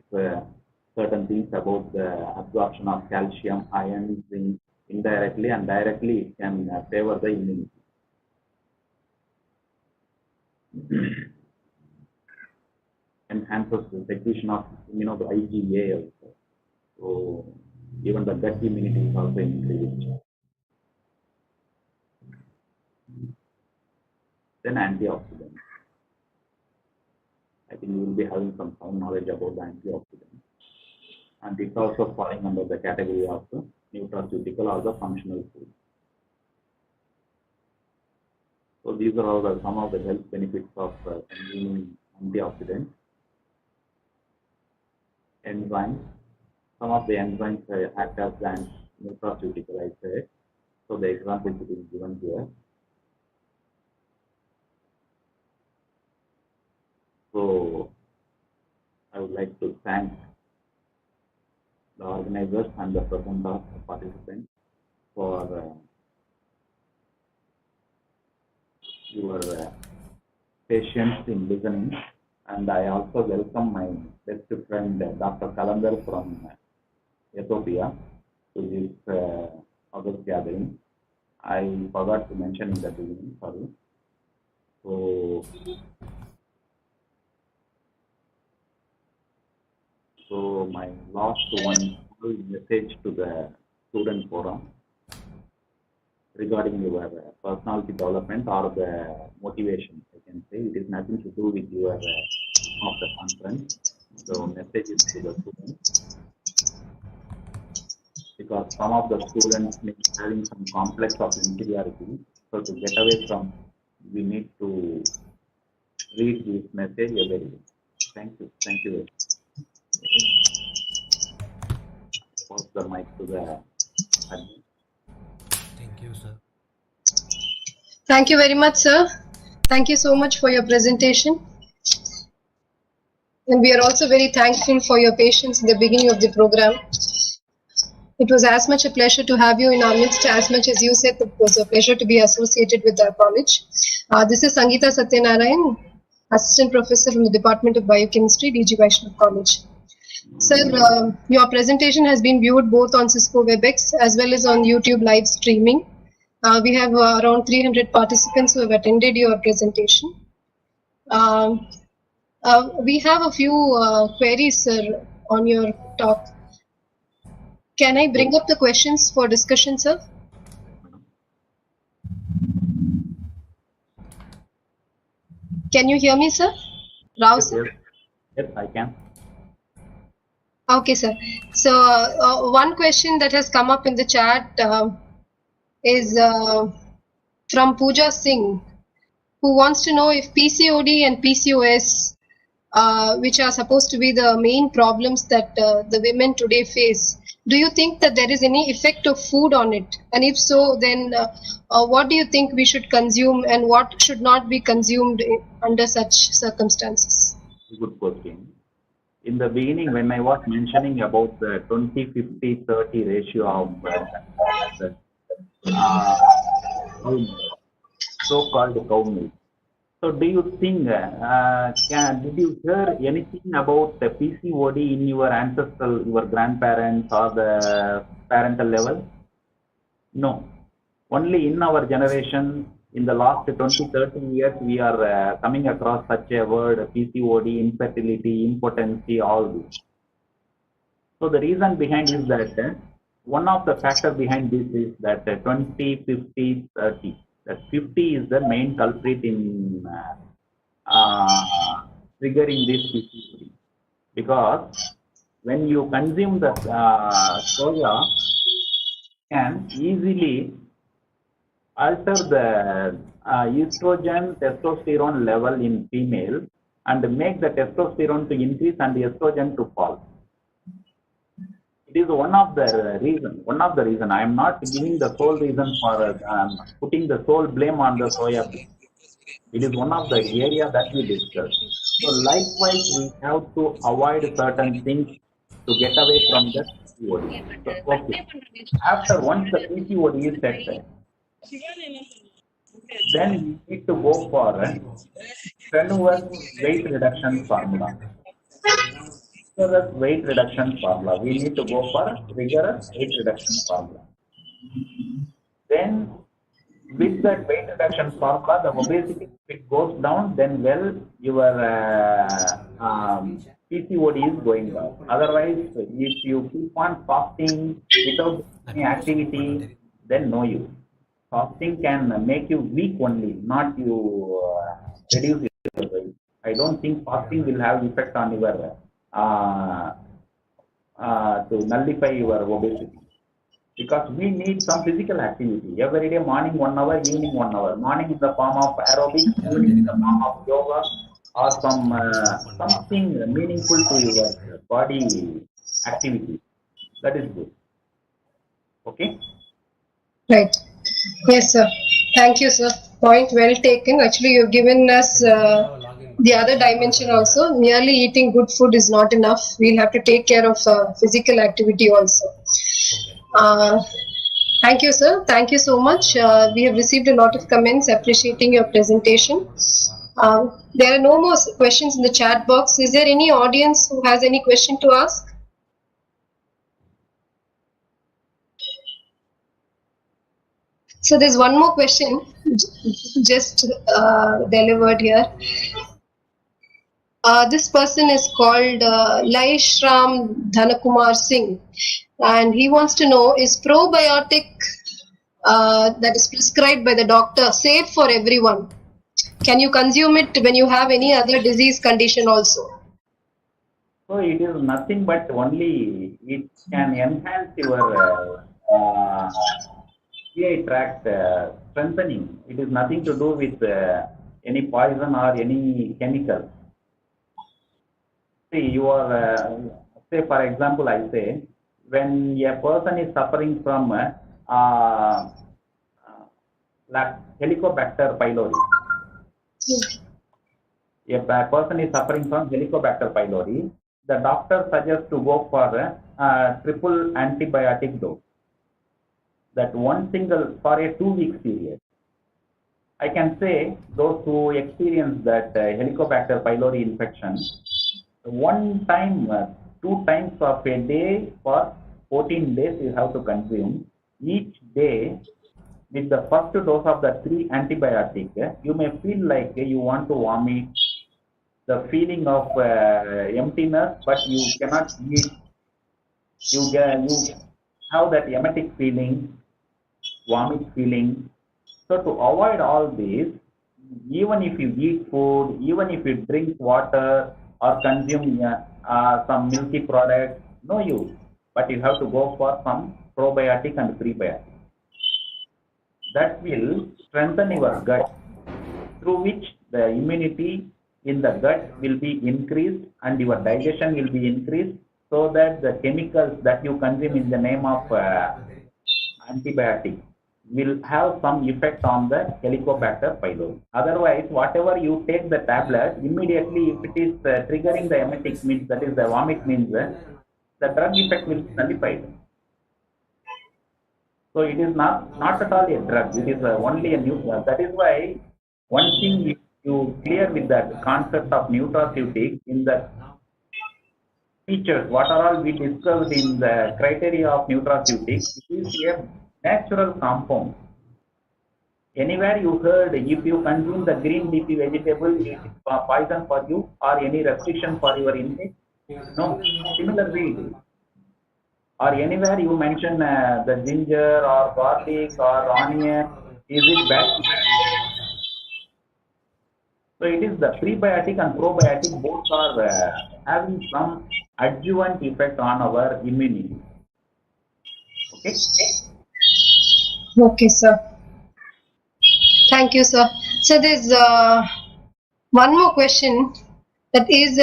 certain things about the absorption of calcium, iron, zinc, indirectly and directly it can favor the immunity. Enhances the secretion of IgA also. So even the gut immunity is also increased. Then antioxidants. I think you will be having some sound knowledge about the antioxidants. And it's also falling under the category of the nutraceutical or the functional food. So these are all some of the health benefits of consuming antioxidants. Enzymes. Some of the enzymes act as an nutraceutical, I said. So the examples it is given here. So I would like to thank the organizers and the present participants for your patience in listening. And I also welcome my best friend Dr. Kalandar from Ethiopia to this August gathering. I forgot to mention in the beginning, sorry. So my last one message to the student forum regarding your personality development or the motivation, I can say. It is nothing to do with your of the conference. So message is to the students. Because some of the students may be having some complex of inferiority. So to get away from, we need to read this message every day. Thank you. Thank you. Pass the mic to the admin. Thank you, sir. Thank you very much, sir. Thank you so much for your presentation. And we are also very thankful for your patience in the beginning of the program. It was as much a pleasure to have you in our midst as much as you said it was a pleasure to be associated with our college. This is Sangeeta Satyanarayan, Assistant Professor from the Department of Biochemistry, DG Vaishnav College. Sir, your presentation has been viewed both on Cisco WebEx as well as on YouTube live streaming. We have around 300 participants who have attended your presentation. We have a few queries, sir, on your talk. Can I bring up the questions for discussion, sir? Can you hear me, sir? Rao, sir? Yes, I can. Okay, sir. So one question that has come up in the chat is from Pooja Singh, who wants to know if PCOD and PCOS, which are supposed to be the main problems that the women today face, do you think that there is any effect of food on it? And if so, then what do you think we should consume and what should not be consumed under such circumstances? Good question. In the beginning, when I was mentioning about the 20-50-30 ratio of the so-called cow milk, So do you think, did you hear anything about the PCOD in your ancestral, your grandparents or the parental level? No. Only in our generation, in the last 20, 30 years, we are coming across such a word, PCOD, infertility, impotency, all this. So the reason behind is that one of the factors behind this is that 20, 50, 30. That 50 is the main culprit in triggering this PCOD. Because when you consume the soya, can easily alter the estrogen testosterone level in female and make the testosterone to increase and the estrogen to fall. It is one of the reason. I am not giving the sole reason for putting the sole blame on the soya bean. It is one of the area that we discussed. So likewise, we have to avoid certain things to get away from the PCOD. So, okay. After once the PCOD is set, then we need to go for a strenuous weight reduction formula. Rigorous weight reduction formula. We need to go for rigorous weight reduction formula. Then, with that weight reduction formula, the obesity, if it goes down, then well, your PCOD is going down. Otherwise, if you keep on fasting without any activity, then no use. Fasting can make you weak only, not you reduce your weight. I don't think fasting will have effect on your to nullify your obesity. Because we need some physical activity. Every day, morning 1 hour, evening 1 hour. Morning in the form of aerobics, evening in the form of yoga, or something meaningful to your body activity. That is good. Okay? Right. Yes, sir. Thank you, sir. Point well taken. Actually, you've given us the other dimension also. Merely eating good food is not enough. We'll have to take care of physical activity also. Thank you, sir. Thank you so much. We have received a lot of comments appreciating your presentation. There are no more questions in the chat box. Is there any audience who has any question to ask? So there's one more question just delivered here. This person is called Laishram Dhanakumar Singh, and he wants to know, is probiotic that is prescribed by the doctor safe for everyone? Can you consume it when you have any other disease condition also? So it is nothing but only it can enhance your GI tract strengthening. It is nothing to do with any poison or any chemical. See, you are, say for example, I say, when a person is suffering from Helicobacter pylori, if a person is suffering from Helicobacter pylori, the doctor suggests to go for a triple antibiotic dose. That one single for a 2-week period. I can say those who experience that Helicobacter pylori infection, one time, 2 times of a day for 14 days you have to consume. Each day with the first dose of the 3 antibiotics, you may feel like you want to vomit, the feeling of emptiness, but you cannot eat. You have that emetic feeling, vomit feeling. So to avoid all this, even if you eat food, even if you drink water or consume some milky products, no use. But you have to go for some probiotic and prebiotic. That will strengthen your gut, through which the immunity in the gut will be increased and your digestion will be increased, so that the chemicals that you consume in the name of antibiotic will have some effect on the Helicobacter pylori. Otherwise, whatever you take the tablet, immediately if it is triggering the emetic, means that is the vomit, means the drug effect will be nullified. So it is not at all a drug. It is only a new drug. That is why one thing you clear with that concept of nutraceutics in the features, what are all we discussed in the criteria of nutraceutics, it is a natural compound. Anywhere you heard if you consume the green leafy vegetable, it is poison for you or any restriction for your intake? No. Similarly, it is. Or anywhere you mention the ginger or garlic or onion, is it bad? So it is the prebiotic and probiotic both are having some adjuvant effect on our immunity. Okay. Okay, sir. Thank you, sir. So there's one more question, that is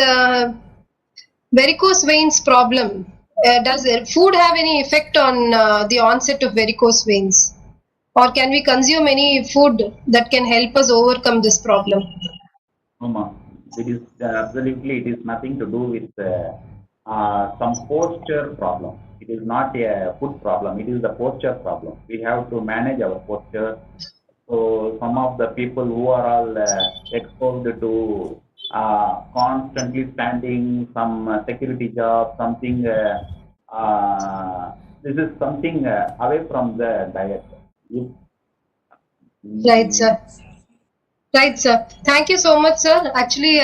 varicose veins problem. Does food have any effect on the onset of varicose veins? Or can we consume any food that can help us overcome this problem? No, it is absolutely, it is nothing to do with some posture problem. It is not a food problem. It is the posture problem. We have to manage our posture. So some of the people who are all exposed to constantly standing, some security job, something. This is something away from the diet. If, Right, sir. Right, sir. Thank you so much, sir. Actually,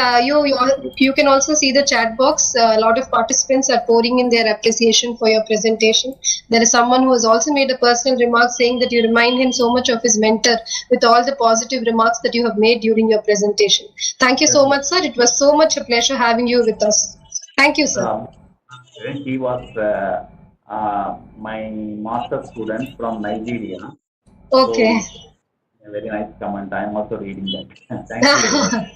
you can also see the chat box. A lot of participants are pouring in their appreciation for your presentation. There is someone who has also made a personal remark saying that you remind him so much of his mentor with all the positive remarks that you have made during your presentation. Thank you so much, sir. It was so much a pleasure having you with us. Thank you, sir. he was my master student from Nigeria. Okay. So, a very nice comment. I am also reading that. Thank you very much.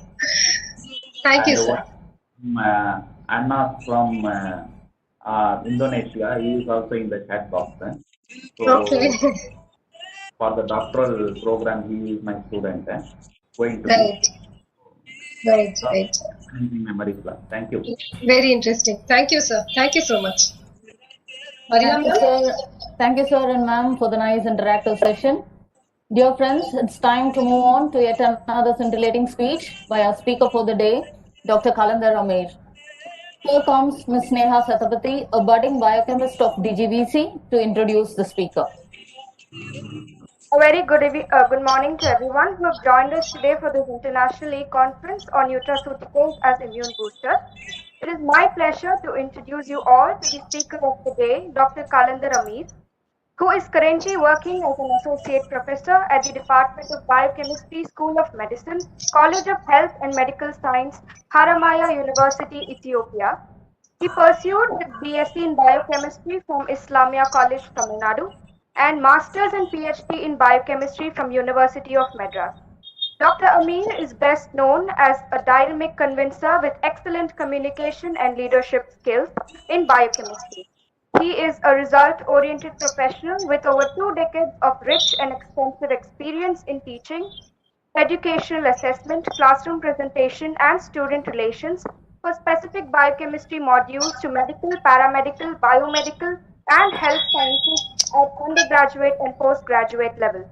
Thank you, And sir. Anna from Indonesia, he is also in the chat box. Okay. So for the doctoral program, he is my student. Going to Right. be. Right. Memory class. Thank you. Very interesting. Thank you, sir. Thank you so much. Thank you, sir. Thank you, sir and ma'am, for the nice interactive session. Dear friends, it's time to move on to yet another scintillating speech by our speaker for the day, Dr. Kalandar Ramesh. Here comes Ms. Sneha Satapathy, a budding biochemist of DGVC, to introduce the speaker. A very good morning to everyone who have joined us today for this International League Conference on Nutraceuticals as Immune Boosters. It is my pleasure to introduce you all to the speaker of the day, Dr. Kalandar Amir, who is currently working as an associate professor at the Department of Biochemistry, School of Medicine, College of Health and Medical Science, Haramaya University, Ethiopia. He pursued his BSc in Biochemistry from Islamia College, Tamil Nadu, and Masters and PhD in Biochemistry from University of Madras. Dr. Amir is best known as a dynamic convincer with excellent communication and leadership skills in biochemistry. He is a result-oriented professional with over 2 decades of rich and extensive experience in teaching, educational assessment, classroom presentation, and student relations for specific biochemistry modules to medical, paramedical, biomedical, and health sciences at undergraduate and postgraduate levels.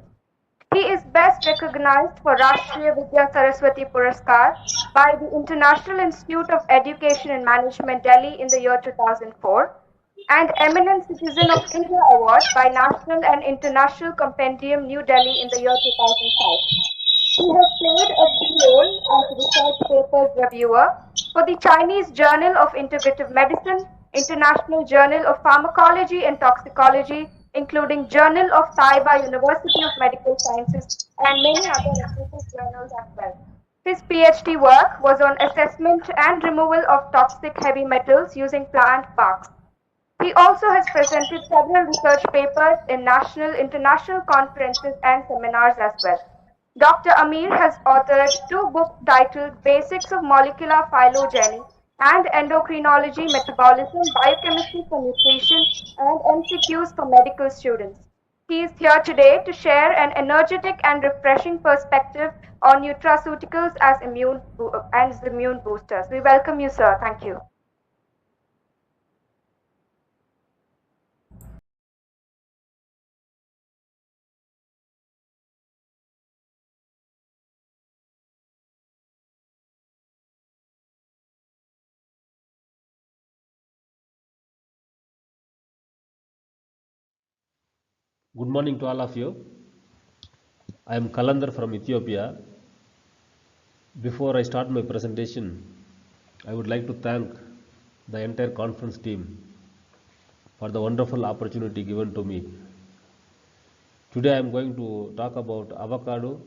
He is best recognized for Rashtriya Vidya Saraswati Puraskar by the International Institute of Education and Management, Delhi in the year 2004 and Eminent Citizen of India Award by National and International Compendium, New Delhi in the year 2005. He has played a key role as research papers reviewer for the Chinese Journal of Integrative Medicine, International Journal of Pharmacology and Toxicology, including Journal of Taiba University of Medical Sciences, and many other reputed journals as well. His PhD work was on assessment and removal of toxic heavy metals using plant barks. He also has presented several research papers in national, international conferences and seminars as well. Dr. Amir has authored 2 books titled Basics of Molecular Phylogeny and Endocrinology, Metabolism, Biochemistry for Nutrition, and MCQs for medical students. He is here today to share an energetic and refreshing perspective on nutraceuticals as immune boosters. We welcome you, sir. Thank you. Good morning to all of you. I am Kalandar from Ethiopia. Before I start my presentation, I would like to thank the entire conference team for the wonderful opportunity given to me. Today I am going to talk about avocado,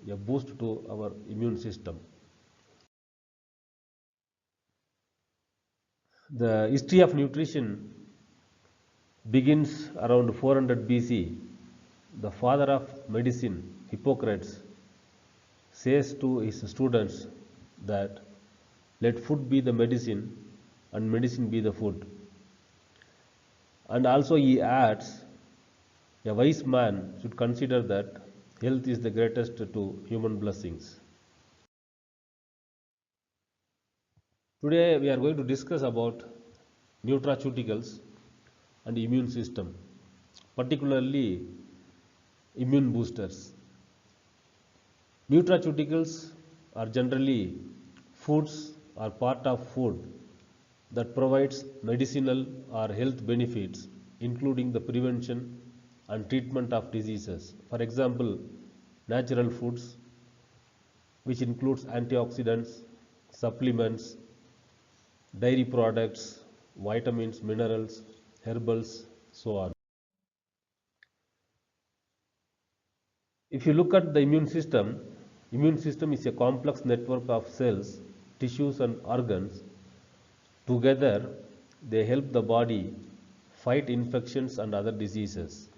a boost to our immune system. The history of nutrition begins around 400 BC. The father of medicine, Hippocrates, says to his students that let food be the medicine and medicine be the food. And also he adds, a wise man should consider that health is the greatest to human blessings. Today we are going to discuss about nutraceuticals and immune system, particularly immune boosters. Nutraceuticals are generally foods or part of food that provides medicinal or health benefits, including the prevention and treatment of diseases. For example, natural foods, which includes antioxidants, supplements, dairy products, vitamins, minerals, herbals, so on. If you look at the immune system is a complex network of cells, tissues and organs. Together, they help the body fight infections and other diseases.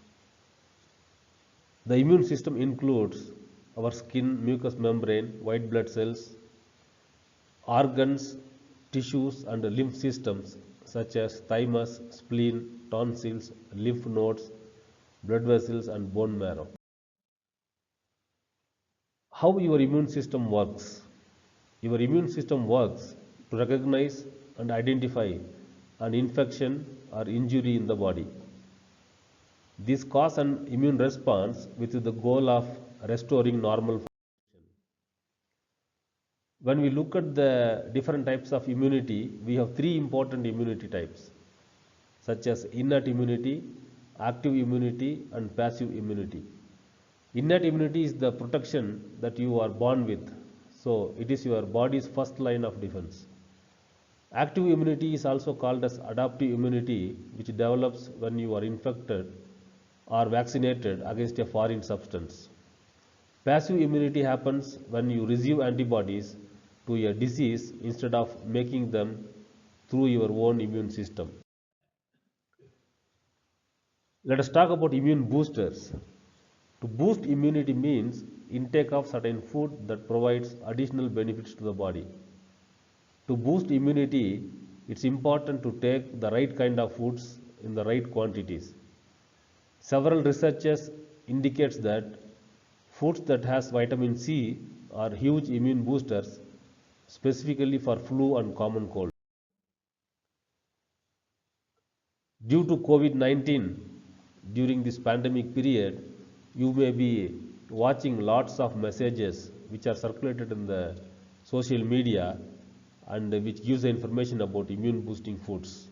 The immune system includes our skin, mucous membrane, white blood cells, organs, tissues and lymph systems such as thymus, spleen, tonsils, lymph nodes, blood vessels and bone marrow. How your immune system works? Your immune system works to recognize and identify an infection or injury in the body. This causes an immune response with the goal of restoring normal function. When we look at the different types of immunity, we have three important immunity types, such as innate immunity, active immunity and passive immunity. Innate immunity is the protection that you are born with, so it is your body's first line of defense. Active immunity is also called as adaptive immunity, which develops when you are infected or vaccinated against a foreign substance. Passive immunity happens when you receive antibodies to a disease instead of making them through your own immune system. Let us talk about immune boosters. To boost immunity means intake of certain food that provides additional benefits to the body. To boost immunity, it's important to take the right kind of foods in the right quantities. Several researches indicates that foods that has vitamin C are huge immune boosters, specifically for flu and common cold. Due to COVID-19, during this pandemic period, you may be watching lots of messages which are circulated in the social media and which gives the information about immune boosting foods.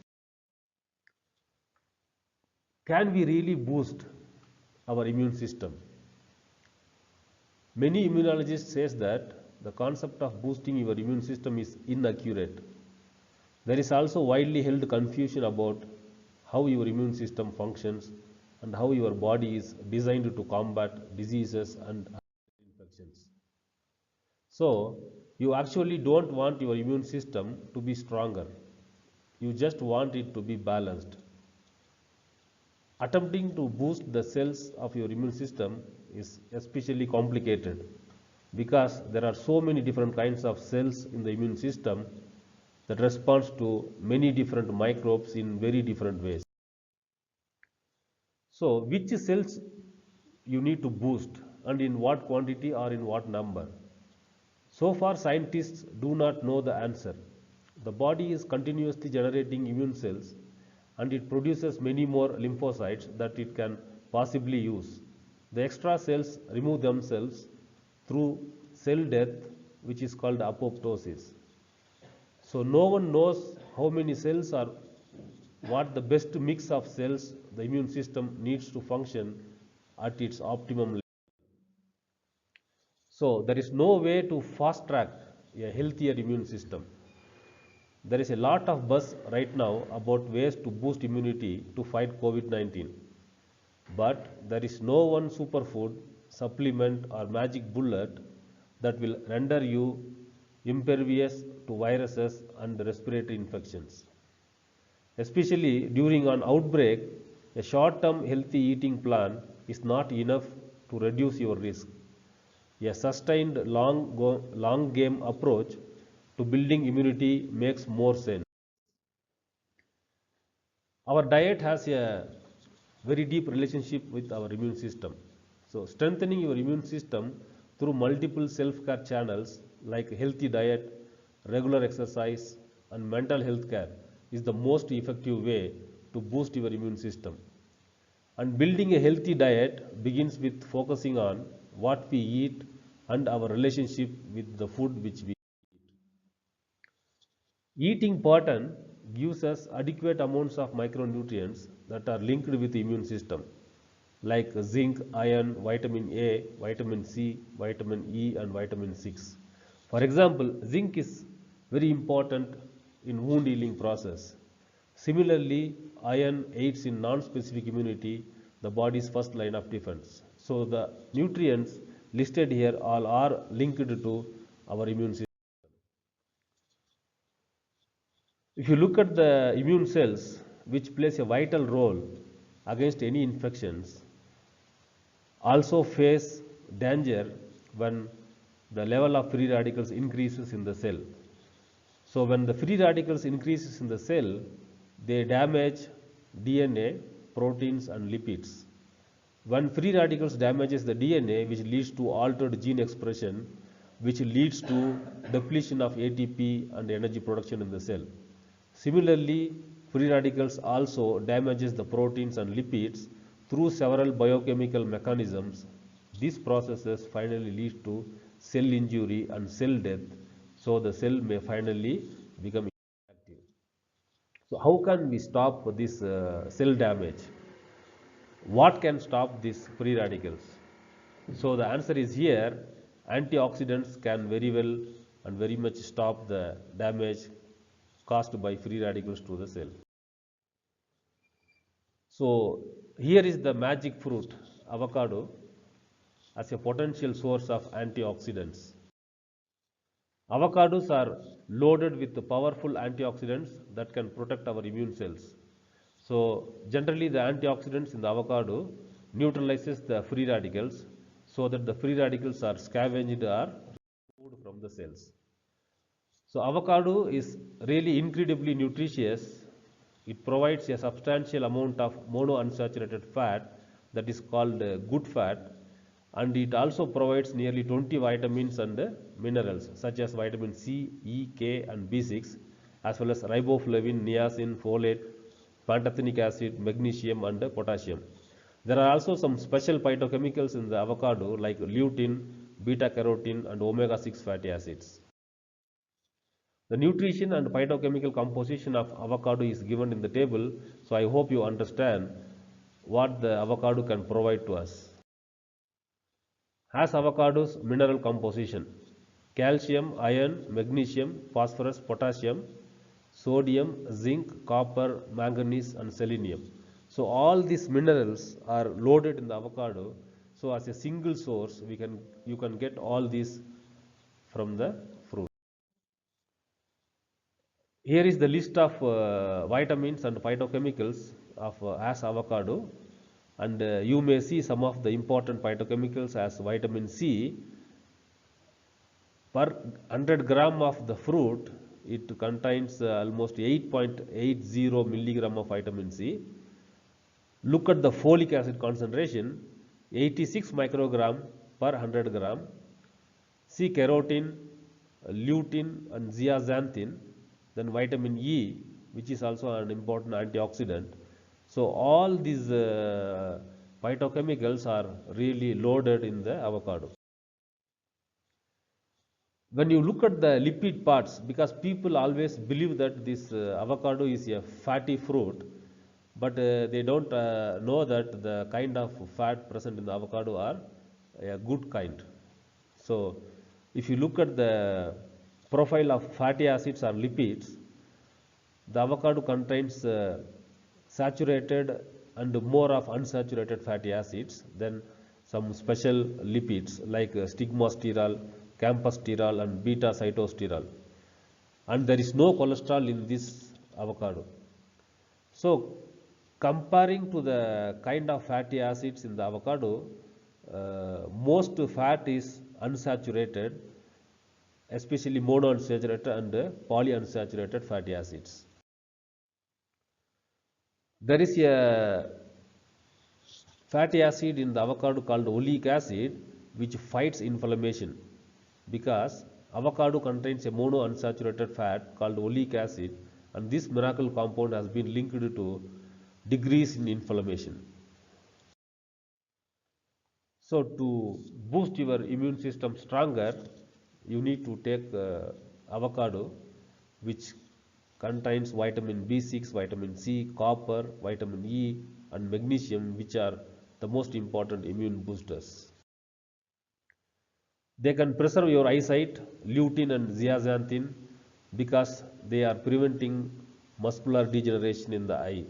Can we really boost our immune system? Many immunologists says that the concept of boosting your immune system is inaccurate. There is also widely held confusion about how your immune system functions and how your body is designed to combat diseases and infections. So, you actually don't want your immune system to be stronger. You just want it to be balanced. Attempting to boost the cells of your immune system is especially complicated because there are so many different kinds of cells in the immune system that responds to many different microbes in very different ways. So, which cells you need to boost and in what quantity or in what number? So far, scientists do not know the answer. The body is continuously generating immune cells and it produces many more lymphocytes that it can possibly use. The extra cells remove themselves through cell death, which is called apoptosis. So no one knows how many cells or what the best mix of cells the immune system needs to function at its optimum level. So there is no way to fast track a healthier immune system. There is a lot of buzz right now about ways to boost immunity to fight COVID-19. But there is no one superfood, supplement or magic bullet that will render you impervious to viruses and respiratory infections. Especially during an outbreak, a short-term healthy eating plan is not enough to reduce your risk. A sustained long game approach to building immunity makes more sense. Our diet has a very deep relationship with our immune system. So strengthening your immune system through multiple self-care channels like healthy diet, regular exercise and mental health care is the most effective way to boost your immune system. And building a healthy diet begins with focusing on what we eat and our relationship with the food which we eat. Eating pattern gives us adequate amounts of micronutrients that are linked with the immune system like zinc, iron, vitamin A, vitamin C, vitamin E and vitamin 6. For example, zinc is very important in wound healing process. Similarly, iron aids in non-specific immunity, the body's first line of defense. So the nutrients listed here all are linked to our immune system. If you look at the immune cells, which plays a vital role against any infections, also face danger when the level of free radicals increases in the cell. So when the free radicals increases in the cell, they damage DNA, proteins and lipids. When free radicals damages the DNA, which leads to altered gene expression, which leads to depletion of ATP and energy production in the cell. Similarly, free radicals also damages the proteins and lipids through several biochemical mechanisms. These processes finally lead to cell injury and cell death, so the cell may finally become inactive. So how can we stop this cell damage? What can stop these free radicals? So the answer is here, antioxidants can very well and very much stop the damage caused by free radicals to the cell. So here is the magic fruit, avocado, as a potential source of antioxidants. Avocados are loaded with powerful antioxidants that can protect our immune cells. So generally the antioxidants in the avocado neutralizes the free radicals so that the free radicals are scavenged or removed from the cells. So avocado is really incredibly nutritious. It provides a substantial amount of monounsaturated fat that is called good fat, and it also provides nearly 20 vitamins and minerals such as vitamin C, E, K and B6, as well as riboflavin, niacin, folate, pantothenic acid, magnesium and potassium. There are also some special phytochemicals in the avocado like lutein, beta carotene and omega 6 fatty acids. The nutrition and phytochemical composition of avocado is given in the table, so I hope you understand what the avocado can provide to us. Has avocado's mineral composition: calcium, iron, magnesium, phosphorus, potassium, sodium, zinc, copper, manganese and selenium. So all these minerals are loaded in the avocado. So as a single source, you can get all these from the fruit. Here is the list of vitamins and phytochemicals of as avocado, and you may see some of the important phytochemicals as vitamin C. Per 100 gram of the fruit, it contains almost 8.80 milligram of vitamin C. Look at the folic acid concentration, 86 microgram per 100 gram. See carotene, lutein and zeaxanthin. Then vitamin E, which is also an important antioxidant. So all these phytochemicals are really loaded in the avocado. When you look at the lipid parts, because people always believe that this avocado is a fatty fruit, but they don't know that the kind of fat present in the avocado are a good kind. So if you look at the profile of fatty acids or lipids, the avocado contains saturated and more of unsaturated fatty acids than some special lipids like stigmasterol, camphorsterol and beta cytosterol, and there is no cholesterol in this avocado. So comparing to the kind of fatty acids in the avocado, most fat is unsaturated, especially monounsaturated and polyunsaturated fatty acids. There is a fatty acid in the avocado called oleic acid which fights inflammation, because avocado contains a monounsaturated fat called oleic acid, and this miracle compound has been linked to decrease in inflammation. So to boost your immune system stronger, you need to take avocado, which contains vitamin B6, vitamin C, copper, vitamin E and magnesium, which are the most important immune boosters. They can preserve your eyesight, lutein and zeaxanthin, because they are preventing muscular degeneration in the eye.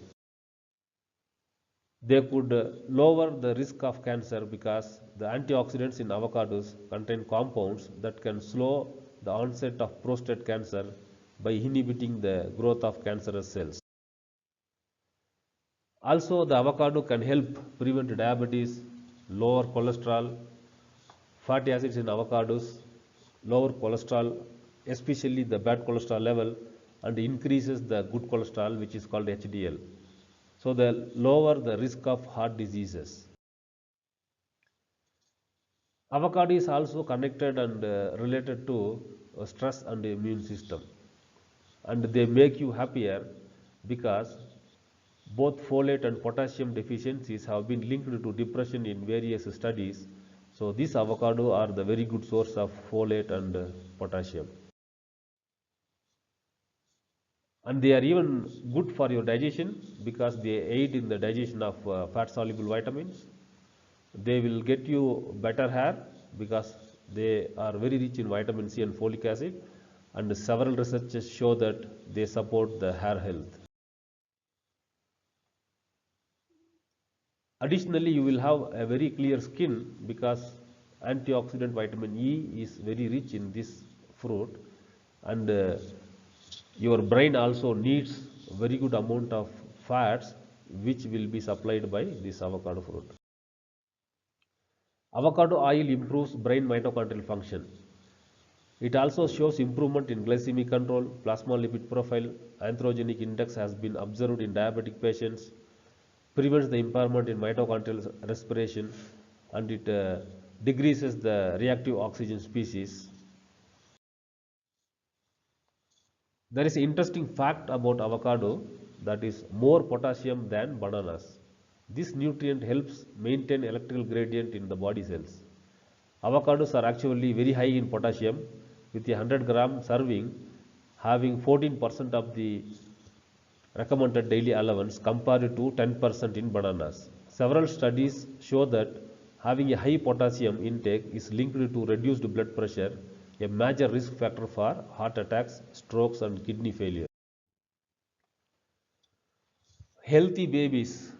They could lower the risk of cancer, because the antioxidants in avocados contain compounds that can slow the onset of prostate cancer by inhibiting the growth of cancerous cells. Also, the avocado can help prevent diabetes, lower cholesterol. Fatty acids in avocados lower cholesterol, especially the bad cholesterol level, and increases the good cholesterol, which is called HDL. So they lower the risk of heart diseases. Avocado is also connected and related to stress and immune system, and they make you happier, because both folate and potassium deficiencies have been linked to depression in various studies. So these avocado are the very good source of folate and potassium, and they are even good for your digestion, because they aid in the digestion of fat soluble vitamins. They will get you better hair, because they are very rich in vitamin C and folic acid, and several researches show that they support the hair health. Additionally, you will have a very clear skin, because antioxidant vitamin E is very rich in this fruit, and your brain also needs a very good amount of fats, which will be supplied by this avocado fruit. Avocado oil improves brain mitochondrial function. It also shows improvement in glycemic control, plasma lipid profile, androgenic index has been observed in diabetic patients, prevents the impairment in mitochondrial respiration, and it decreases the reactive oxygen species. There is an interesting fact about avocado, that is more potassium than bananas. This nutrient helps maintain electrical gradient in the body cells. Avocados are actually very high in potassium, with a 100-gram serving having 14% of the recommended daily allowance compared to 10% in bananas. Several studies show that having a high potassium intake is linked to reduced blood pressure, a major risk factor for heart attacks, strokes and kidney failure. Healthy babies.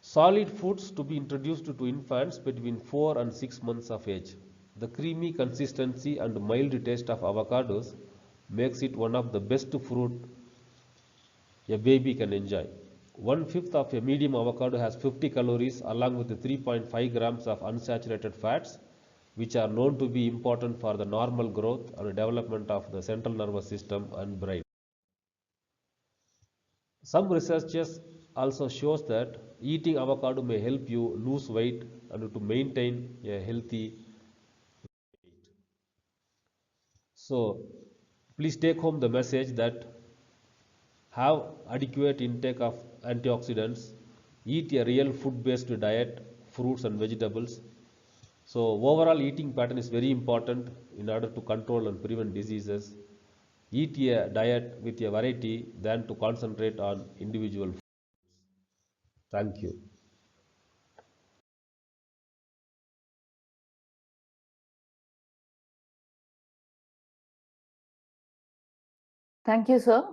Solid foods to be introduced to infants between 4 and 6 months of age. The creamy consistency and mild taste of avocados makes it one of the best fruit a baby can enjoy. 1/5 of a medium avocado has 50 calories along with 3.5 grams of unsaturated fats, which are known to be important for the normal growth and development of the central nervous system and brain. Some researches also shows that eating avocado may help you lose weight and to maintain a healthy weight. So please take home the message that have adequate intake of antioxidants, eat a real food-based diet, fruits and vegetables. So overall eating pattern is very important in order to control and prevent diseases. Eat a diet with a variety than to concentrate on individual foods. Thank you. Thank you, sir.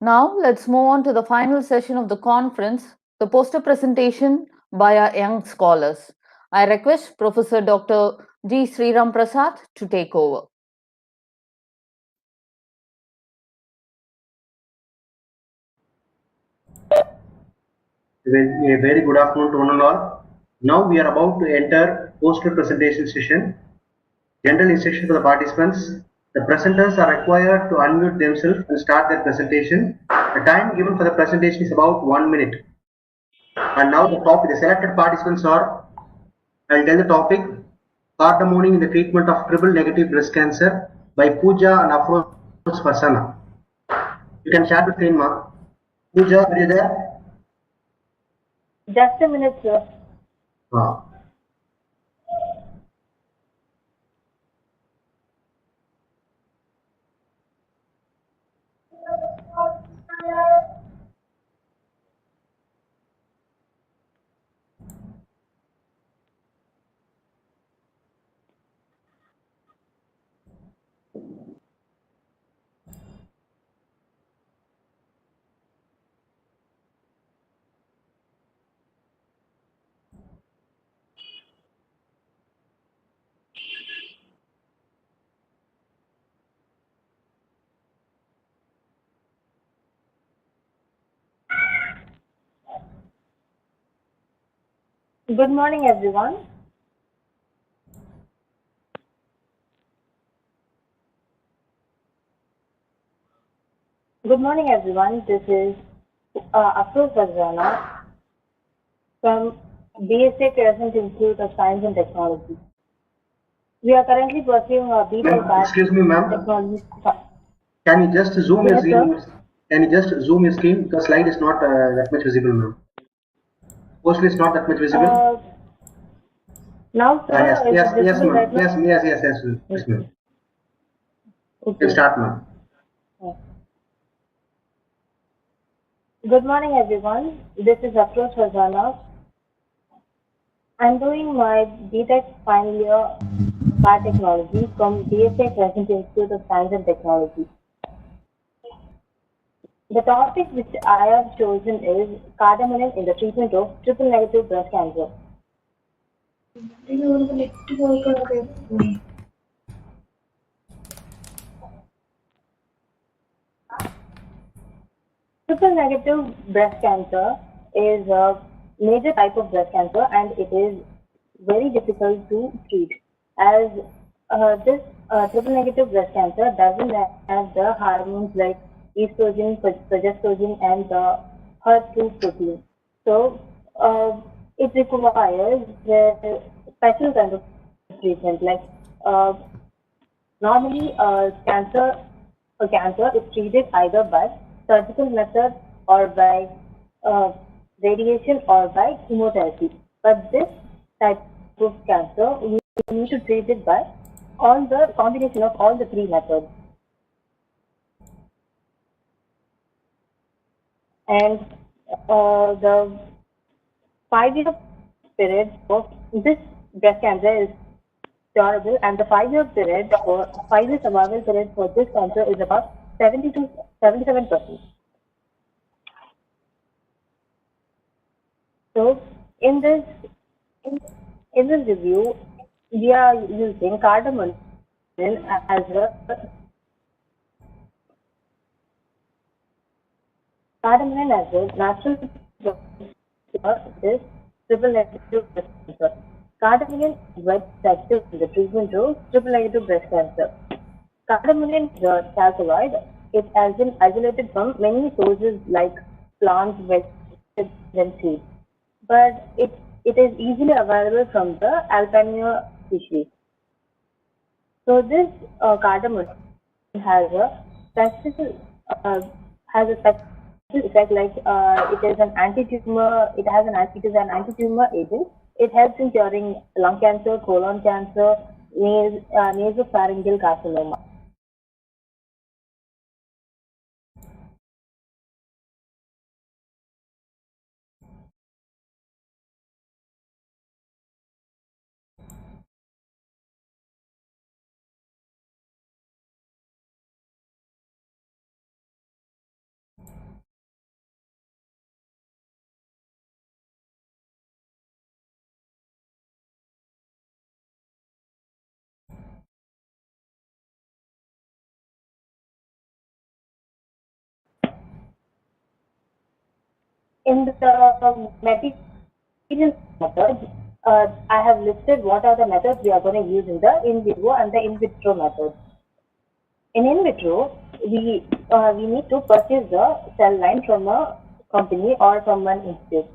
Now, let's move on to the final session of the conference, the poster presentation by our young scholars. I request Professor Dr. G. Sriram Prasad to take over. A very good afternoon to one and all. Now we are about to enter poster presentation session. General instruction for the participants. The presenters are required to unmute themselves and start their presentation. The time given for the presentation is about 1 minute. And now the selected participants are, I'll tell the topic, cardamom in the treatment of triple negative breast cancer by Pooja and Afroz Fasana. You can share the screen, ma. Pooja, are you there? Just a minute, sir. Good morning, everyone. Good morning, everyone. This is Afroz Bazrana from BSA Crescent Institute of Science and Technology. We are currently pursuing a B.Tech Excuse me, ma'am. Technology. Can you just zoom your Yes, screen? sir. Can you just zoom your screen? The slide is not that much visible, ma'am. Poster is not that much visible. Now, sir, Yes, is yes, it yes, visible ma'am. right now? Yes, ma'am. You can start, ma'am. Good morning, everyone. This is Afroz Bazrana. I'm doing my B.Tech final year biotechnology from BSA Crescent Institute of Science and Technology. The topic which I have chosen is cardamom in the treatment of triple negative breast cancer. Triple negative breast cancer is a major type of breast cancer and it is very difficult to treat as this triple negative breast cancer doesn't have the hormones like estrogen, progesterone and the HER2 protein. So it requires the special kind of treatment like normally cancer is treated either by surgical method or by uh, radiation or by chemotherapy. But this type of cancer, we need to treat it by all the combination of all the three methods. And the 5 year period of this breast cancer is curable, and the 5 year period for 5 year survival period for this cancer is about 70 to 77%. So in this in this review, we are using cardamom as a natural for this triple negative breast cancer. Cardamom is very effective in the treatment of triple negative breast cancer. Cardamom is a calcaloid. It has been isolated from many sources like plants, vegetables, and seeds. But it is easily available from the Alpania species. So this cardamom has a special uh, has a special effect like it is an anti-tumor. It is an anti-tumor agent. It helps in curing lung cancer, colon cancer, nasopharyngeal carcinoma. In the material method, I have listed what are the methods we are going to use in the in vivo and the in vitro methods. In vitro, we need to purchase the cell line from a company or from an institute.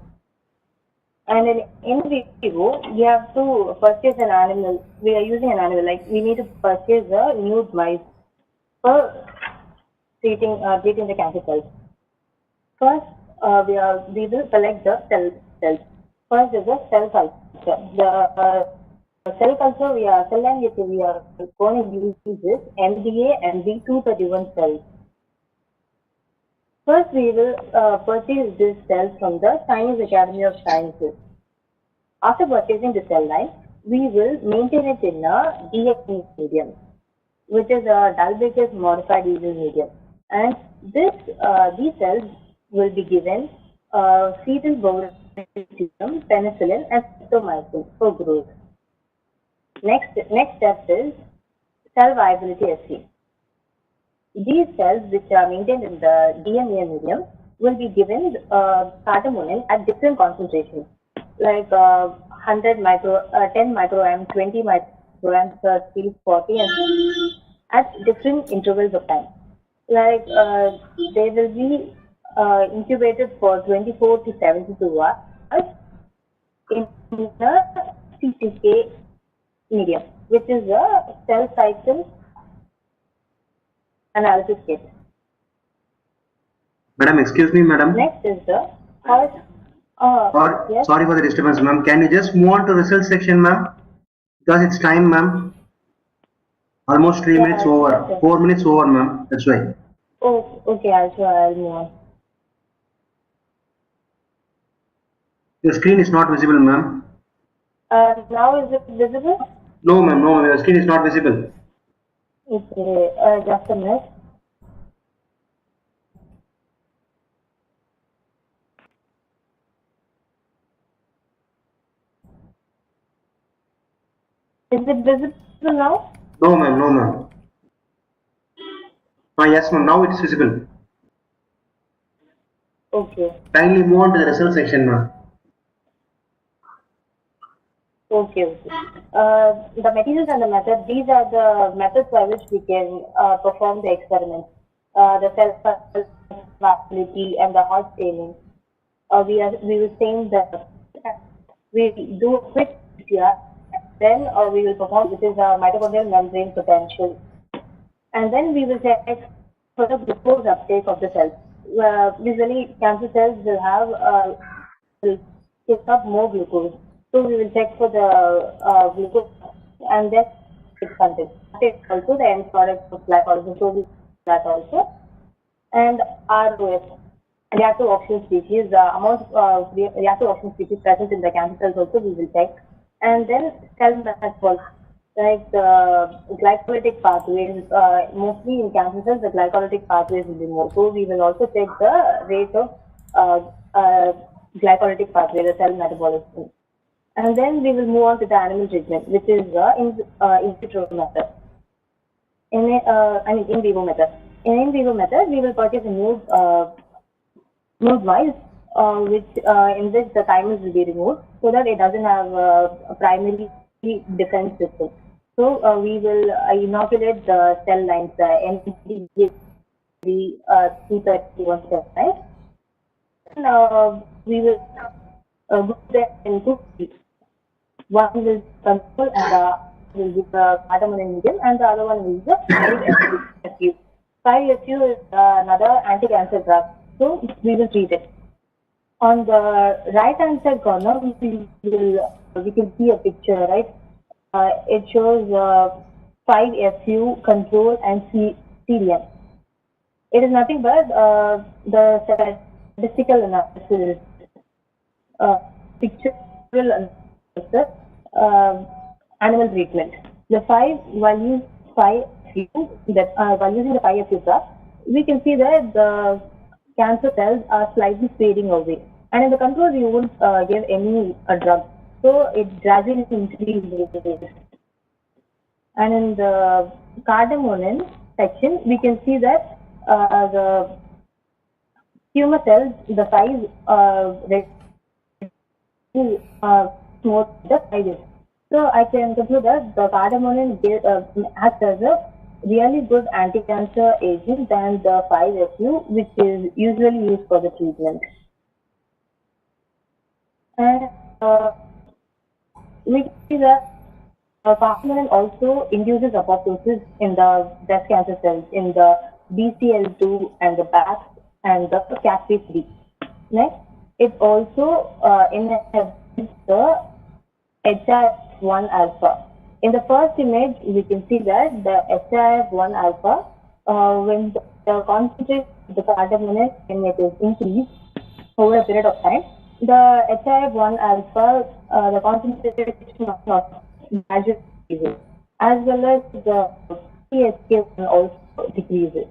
And in vivo, we have to purchase an animal. We are using an animal, like we need to purchase a nude mice for treating the cancer cells. First, we will select the cells. First is the cell culture. The cell culture cell line which we are going to use is MDA and B231 cells. First, we will purchase these cells from the Chinese Academy of Sciences. After purchasing the cell line, we will maintain it in a DX medium, which is a Dalbecker's modified Eagle medium. And these cells will be given fetal botulinum, penicillin, and streptomycin for growth. Next step is cell viability assay. These cells, which are maintained in the DMA medium, will be given cardamom at different concentrations, like 10 micrograms, 20 micrograms, 30, 40, and at different intervals of time. Like they will be incubated for 24 to 72 hours in a CTK medium, which is a cell cycle analysis kit. Madam, excuse me, madam. Next is the yes? Sorry for the disturbance, ma'am. Can you just move on to result section, ma'am? Because it's time, ma'am. Almost 3 minutes over. Yes, 4 minutes over, ma'am. That's why. Oh, okay. I'll move on. Your screen is not visible, ma'am. Now is it visible? No, ma'am. No, your screen is not visible. Okay. Just a minute. Is it visible now? No, ma'am. No, ma'am. Yes, ma'am. Now it's visible. Okay. Kindly move on to the result section, ma'am. Okay. The materials and the method, these are the methods by which we can perform the experiments. The cell viability and the hot staining. We will stain we do a quick PCR, then we will perform, which is a mitochondrial membrane potential. And then we will check for the glucose uptake of the cells. Usually cancer cells will have will take up more glucose. So we will check for the glucose and then its content. Also the end product of glycolysis, so we that also. And ROS, reactive oxygen species, the amount of reactive oxygen species present in the cancer cells also we will check. And then cell metabolism, like the glycolytic pathways, mostly in cancer cells, the glycolytic pathways will be more. So we will also check the rate of glycolytic pathway, the cell metabolism. And then we will move on to the animal treatment, which is the in vitro method. In vivo method. In vivo method, we will purchase a nude mice, in which the thymus will be removed, so that it doesn't have a primary defense system. So we will inoculate the cell lines, the T31 cell lines. And we will go there in 2 weeks. One will control and the will be the cardamom medium, and the other one will be the 5-FU. 5-FU is another anti-cancer drug, so we will treat it. On the right hand side corner, we can see a picture, right? It shows 5-FU, control, and celium. It is nothing but the statistical analysis, pictorial analysis, animal treatment. The while using 5-FU drug, we can see that the cancer cells are slightly fading away. And in the control, you won't give any drug. So it gradually increases. And in the cardamom section, we can see that the tumor cells, the size more the sizes. So I can conclude that the cardamom acts as a really good anti-cancer agent than the 5-FU, which is usually used for the treatment. And we can see that cardamom also induces apoptosis in the breast cancer cells, in the BCL2 and the BAX and the CAP3. Next, it also inhibits the HIF1 alpha. In the first image, we can see that the HIF1 alpha, when the concentration of the cardamom is increased over a period of time, the HIF1 alpha, the concentration of not gradually decreases, as well as the PSK1 also decreases.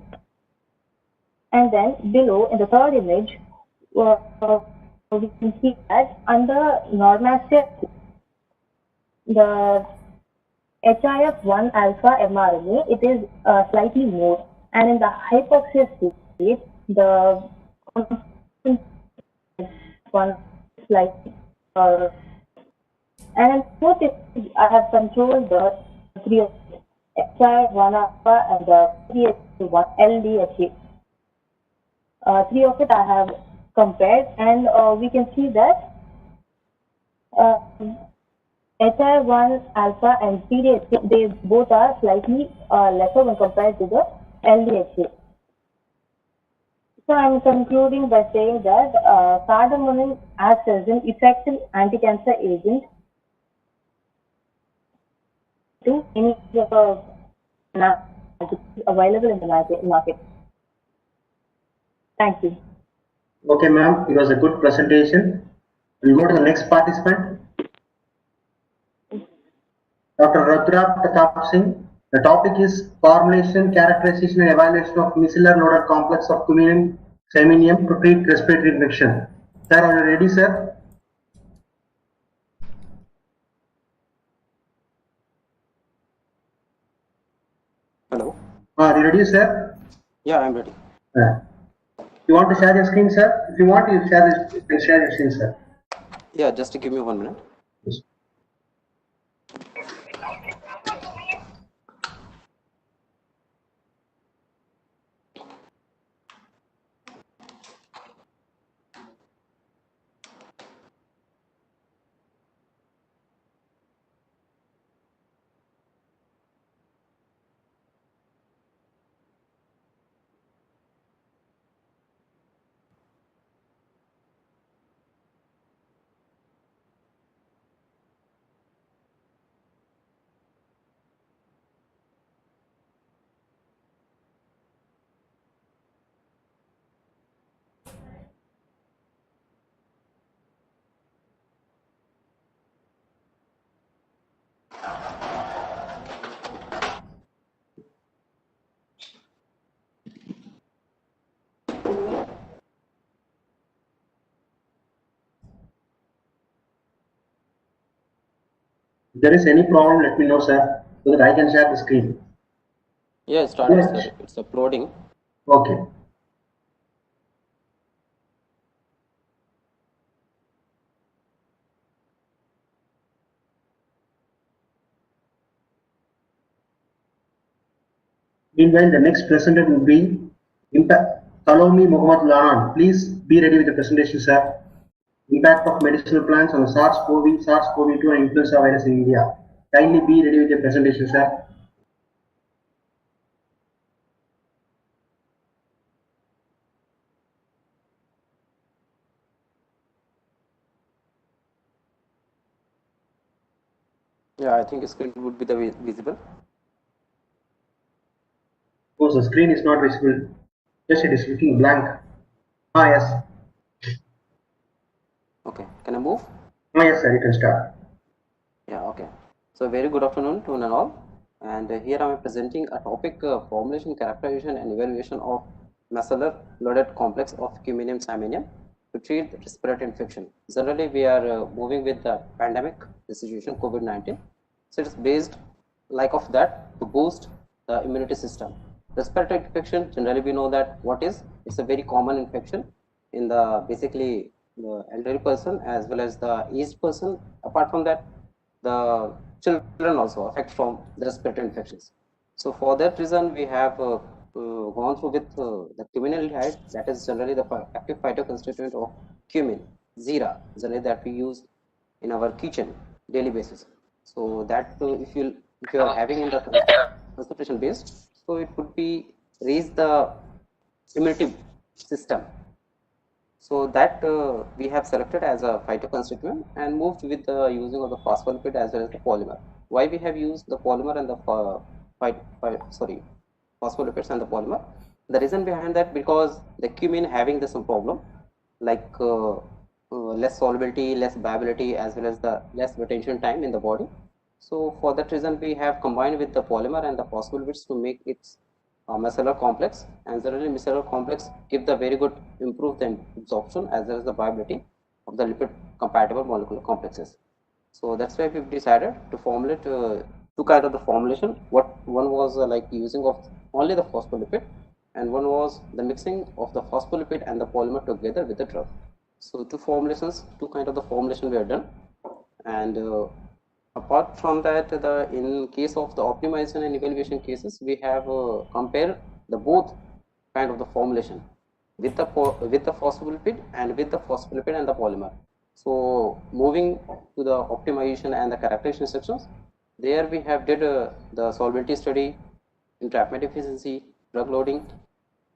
And then below, in the third image, we can see that under normative, the HIF1 alpha mRNA, it is slightly more, and in the hypoxia state, the one slightly and in fourth image, I have controlled the three of HIF1 alpha and the 3HA1 LDHA. Three of it I have compared, and we can see that HIF1 alpha and PDHA, they both are slightly lesser when compared to the LDHA. So I am concluding by saying that cardamom acts as an effective anti-cancer agent to any available in the market. Thank you. Okay, ma'am, it was a good presentation. We'll go to the next participant. Dr. Rudra Pratap Singh. The topic is formulation, characterization and evaluation of micellar loaded complex of cuminium selenium to treat respiratory infection. Sir, are you ready, sir? Hello. Are you ready, sir? Yeah, I'm ready. You want to share your screen, sir? If you want, you share your screen, sir. Yeah, just give me 1 minute. Yes. If there is any problem, let me know, sir, so that I can share the screen. Yeah, it started, sir. It's uploading. Okay. Meanwhile, the next presenter will be Kalomi Mohammad Lanan. Please be ready with the presentation, sir. Impact of medicinal plants on SARS-CoV, SARS-CoV-2 and influenza virus in India. Kindly be ready with the presentation, sir. Yeah, I think the screen would be visible. Of course, the screen is not visible. Just it is looking blank. Ah, yes. Okay, can I move? Ah, yes, sir, you can start. Yeah, okay. So very good afternoon to all. And here I am presenting a topic formulation, characterization and evaluation of micellar loaded complex of cuminium saminium to treat respiratory infection. Generally, we are moving with the pandemic, the situation COVID-19. So it is based like of that to boost the immunity system. Respiratory infection, generally we know that what is, it's a very common infection in the basically the elderly person as well as the aged person. Apart from that, the children also affect from the respiratory infections. So for that reason, we have gone through with the cuminaldehyde, that is generally the active phytoconstituent of cumin, zira, generally that we use in our kitchen daily basis. So that if you are having in the concentration based, so it could be raise the immunity system. So that we have selected as a phytoconstituent and moved with the using of the phospholipid as well as the polymer. Why we have used the polymer and the phospholipids and the polymer? The reason behind that, because the cumin having the some problem like less solubility, less viability, as well as the less retention time in the body. So for that reason, we have combined with the polymer and the phospholipids to make its micellar complex, and generally micellar complex give the very good improved absorption as well as the viability of the lipid compatible molecular complexes. So that's why we've decided to formulate two kind of the formulation. One was like using of only the phospholipid, and one was the mixing of the phospholipid and the polymer together with the drug. So two formulations, two kind of the formulation we have done. And apart from that, in case of the optimization and evaluation cases, we have compared the both kind of the formulation with the phospholipid and with the phospholipid and the polymer. So moving to the optimization and the characterization sections, there we have did the solubility study, entrapment efficiency, drug loading,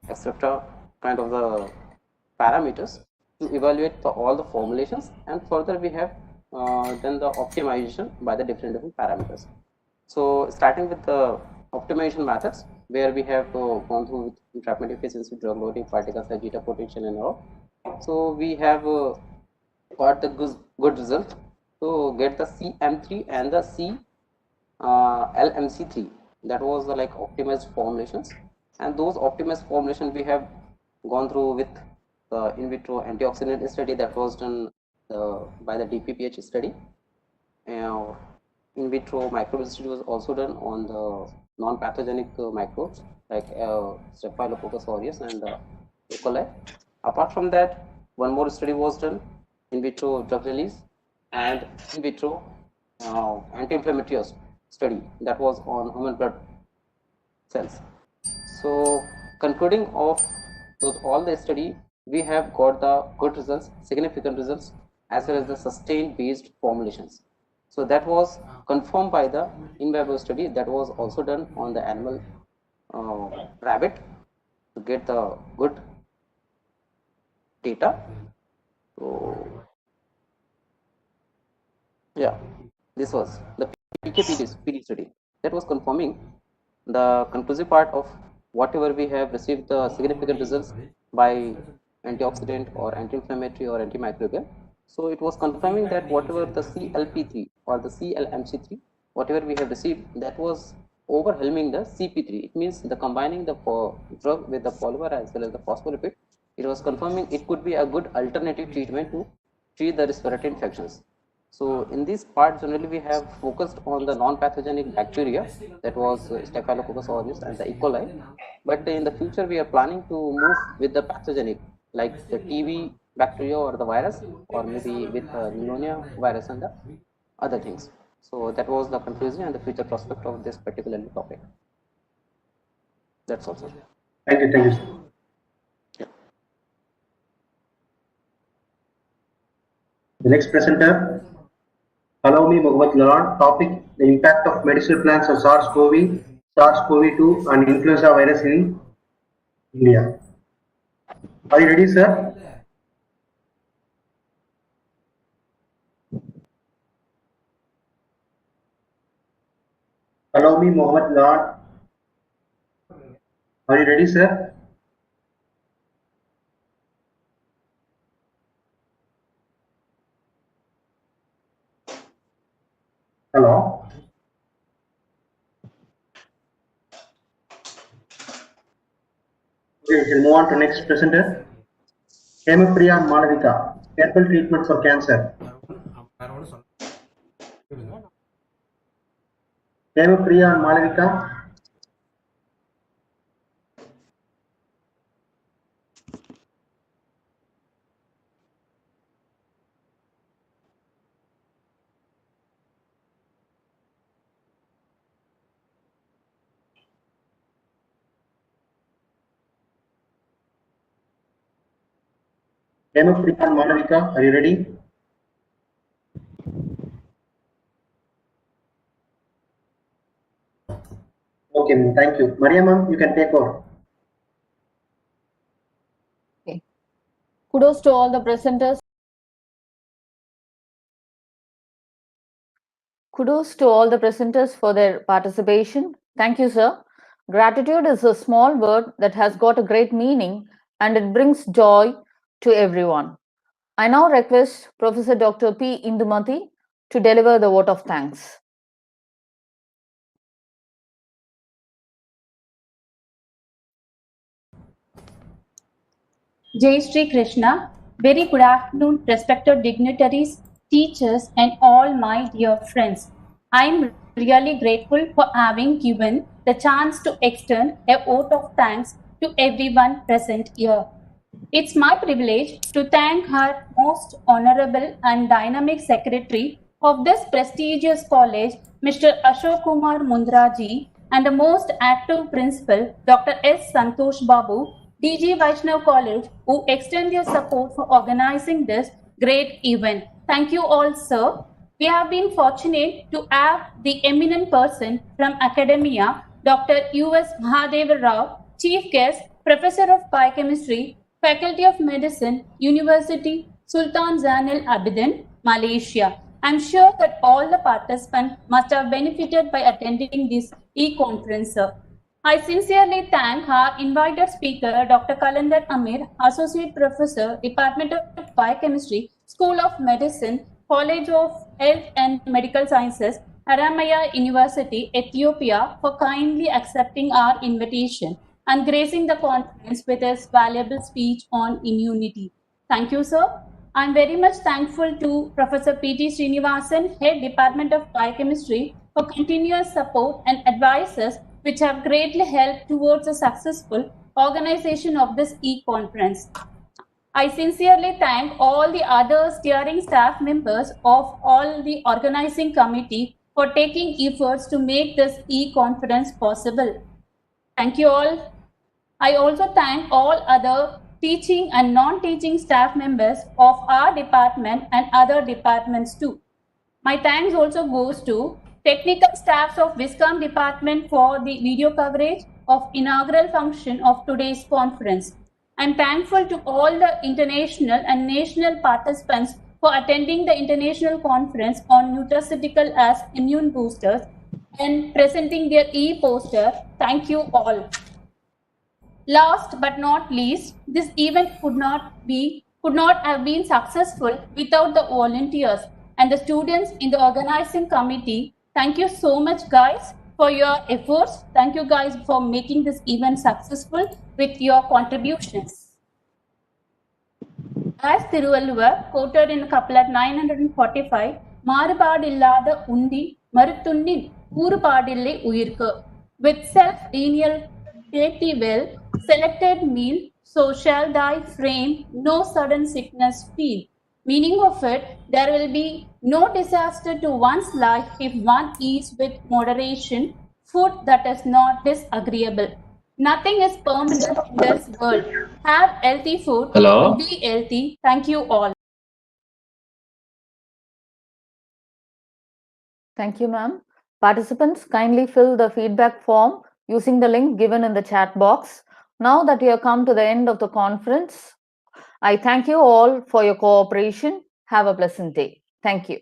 etc. kind of the parameters to evaluate all the formulations, and further we have done the optimization by the different parameters. So starting with the optimization methods, where we have gone through with entrapment efficiency, drug loading, particle size, zeta potential, and all. So we have got the good result to get the CM3 and the LMC3. That was the like optimized formulations, and those optimized formulations we have gone through with the in vitro antioxidant study that was done by the DPPH study. In vitro microbial study was also done on the non-pathogenic microbes like Staphylococcus aureus and E. coli. Apart from that, one more study was done, in vitro drug release and in vitro anti-inflammatory study that was on human blood cells. So concluding of those all the study, we have got the good results, significant results, as well as the sustained based formulations. So that was confirmed by the in vivo study that was also done on the animal rabbit to get the good data. So yeah, this was the PK/PD study that was confirming the conclusive part of whatever we have received the significant results by antioxidant or anti-inflammatory or antimicrobial. So it was confirming that whatever the CLP3 or the CLMC3, whatever we have received, that was overwhelming the CP3. It means the combining the drug with the polymer as well as the phospholipid, it was confirming it could be a good alternative treatment to treat the respiratory infections. So in this part, generally we have focused on the non-pathogenic bacteria, that was Staphylococcus aureus and the E. coli. But in the future, we are planning to move with the pathogenic, like the TB bacteria or the virus, or maybe with pneumonia virus and the other things. So that was the conclusion and the future prospect of this particular topic. That's all, sir. Thank you, sir. Yeah. The next presenter, allow me Mohammed Lalan. Topic: the impact of medicinal plants on SARS-CoV, SARS-CoV-2, and influenza virus in India. Are you ready, sir? Allow me Mohammed Lalan. Are you ready, sir? Hello. Okay, we'll move on to next presenter. Hemapriya Malavika, herbal treatment for cancer. Hemapriya Malavika. Demokrika and Malavika, are you ready? Okay, ma'am, thank you. Maria ma'am, you can take over. Okay. Kudos to all the presenters. Kudos to all the presenters for their participation. Thank you, sir. Gratitude is a small word that has got a great meaning and it brings joy to everyone. I now request Professor Dr. P. Indumati to deliver the vote of thanks. Jai Shri Krishna. Very good afternoon, respected dignitaries, teachers, and all my dear friends. I am really grateful for having given the chance to extend a vote of thanks to everyone present here. It's my privilege to thank her most honorable and dynamic secretary of this prestigious college, Mr. Ashok Kumar Mundraji, and the most active principal, Dr. S. Santosh Babu, DG Vaishnav College, who extend their support for organizing this great event. Thank you all, sir. We have been fortunate to have the eminent person from academia, Dr. U.S. Mahadeva Rao, Chief Guest, Professor of Biochemistry, Faculty of Medicine, University Sultan Zainal Abidin, Malaysia. I'm sure that all the participants must have benefited by attending this e-conference. I sincerely thank our invited speaker, Dr. Kalandar Amir, Associate Professor, Department of Biochemistry, School of Medicine, College of Health and Medical Sciences, Haramaya University, Ethiopia, for kindly accepting our invitation and gracing the conference with his valuable speech on immunity. Thank you, sir. I'm very much thankful to Professor P.T. Srinivasan, Head Department of Biochemistry, for continuous support and advices which have greatly helped towards a successful organization of this e-conference. I sincerely thank all the other steering staff members of all the organizing committee for taking efforts to make this e-conference possible. Thank you all. I also thank all other teaching and non-teaching staff members of our department and other departments too. My thanks also goes to technical staffs of Viscom department for the video coverage of inaugural function of today's conference. I'm thankful to all the international and national participants for attending the international conference on nutraceutical as immune boosters and presenting their e-poster. Thank you all. Last but not least, this event could not have been successful without the volunteers and the students in the organizing committee. Thank you so much, guys, for your efforts. Thank you, guys, for making this event successful with your contributions. As Thiruvalluvar quoted in couplet 945, Marubadillada undi marutunnin Urupadille uyirku. With self-denial well, selected meal, so shall thy frame no sudden sickness feel. Meaning of it, there will be no disaster to one's life if one eats with moderation food that is not disagreeable. Nothing is permanent in this world. Have healthy food. Hello? Be healthy. Thank you all. Thank you, ma'am. Participants, kindly fill the feedback form using the link given in the chat box. Now that we have come to the end of the conference, I thank you all for your cooperation. Have a pleasant day. Thank you.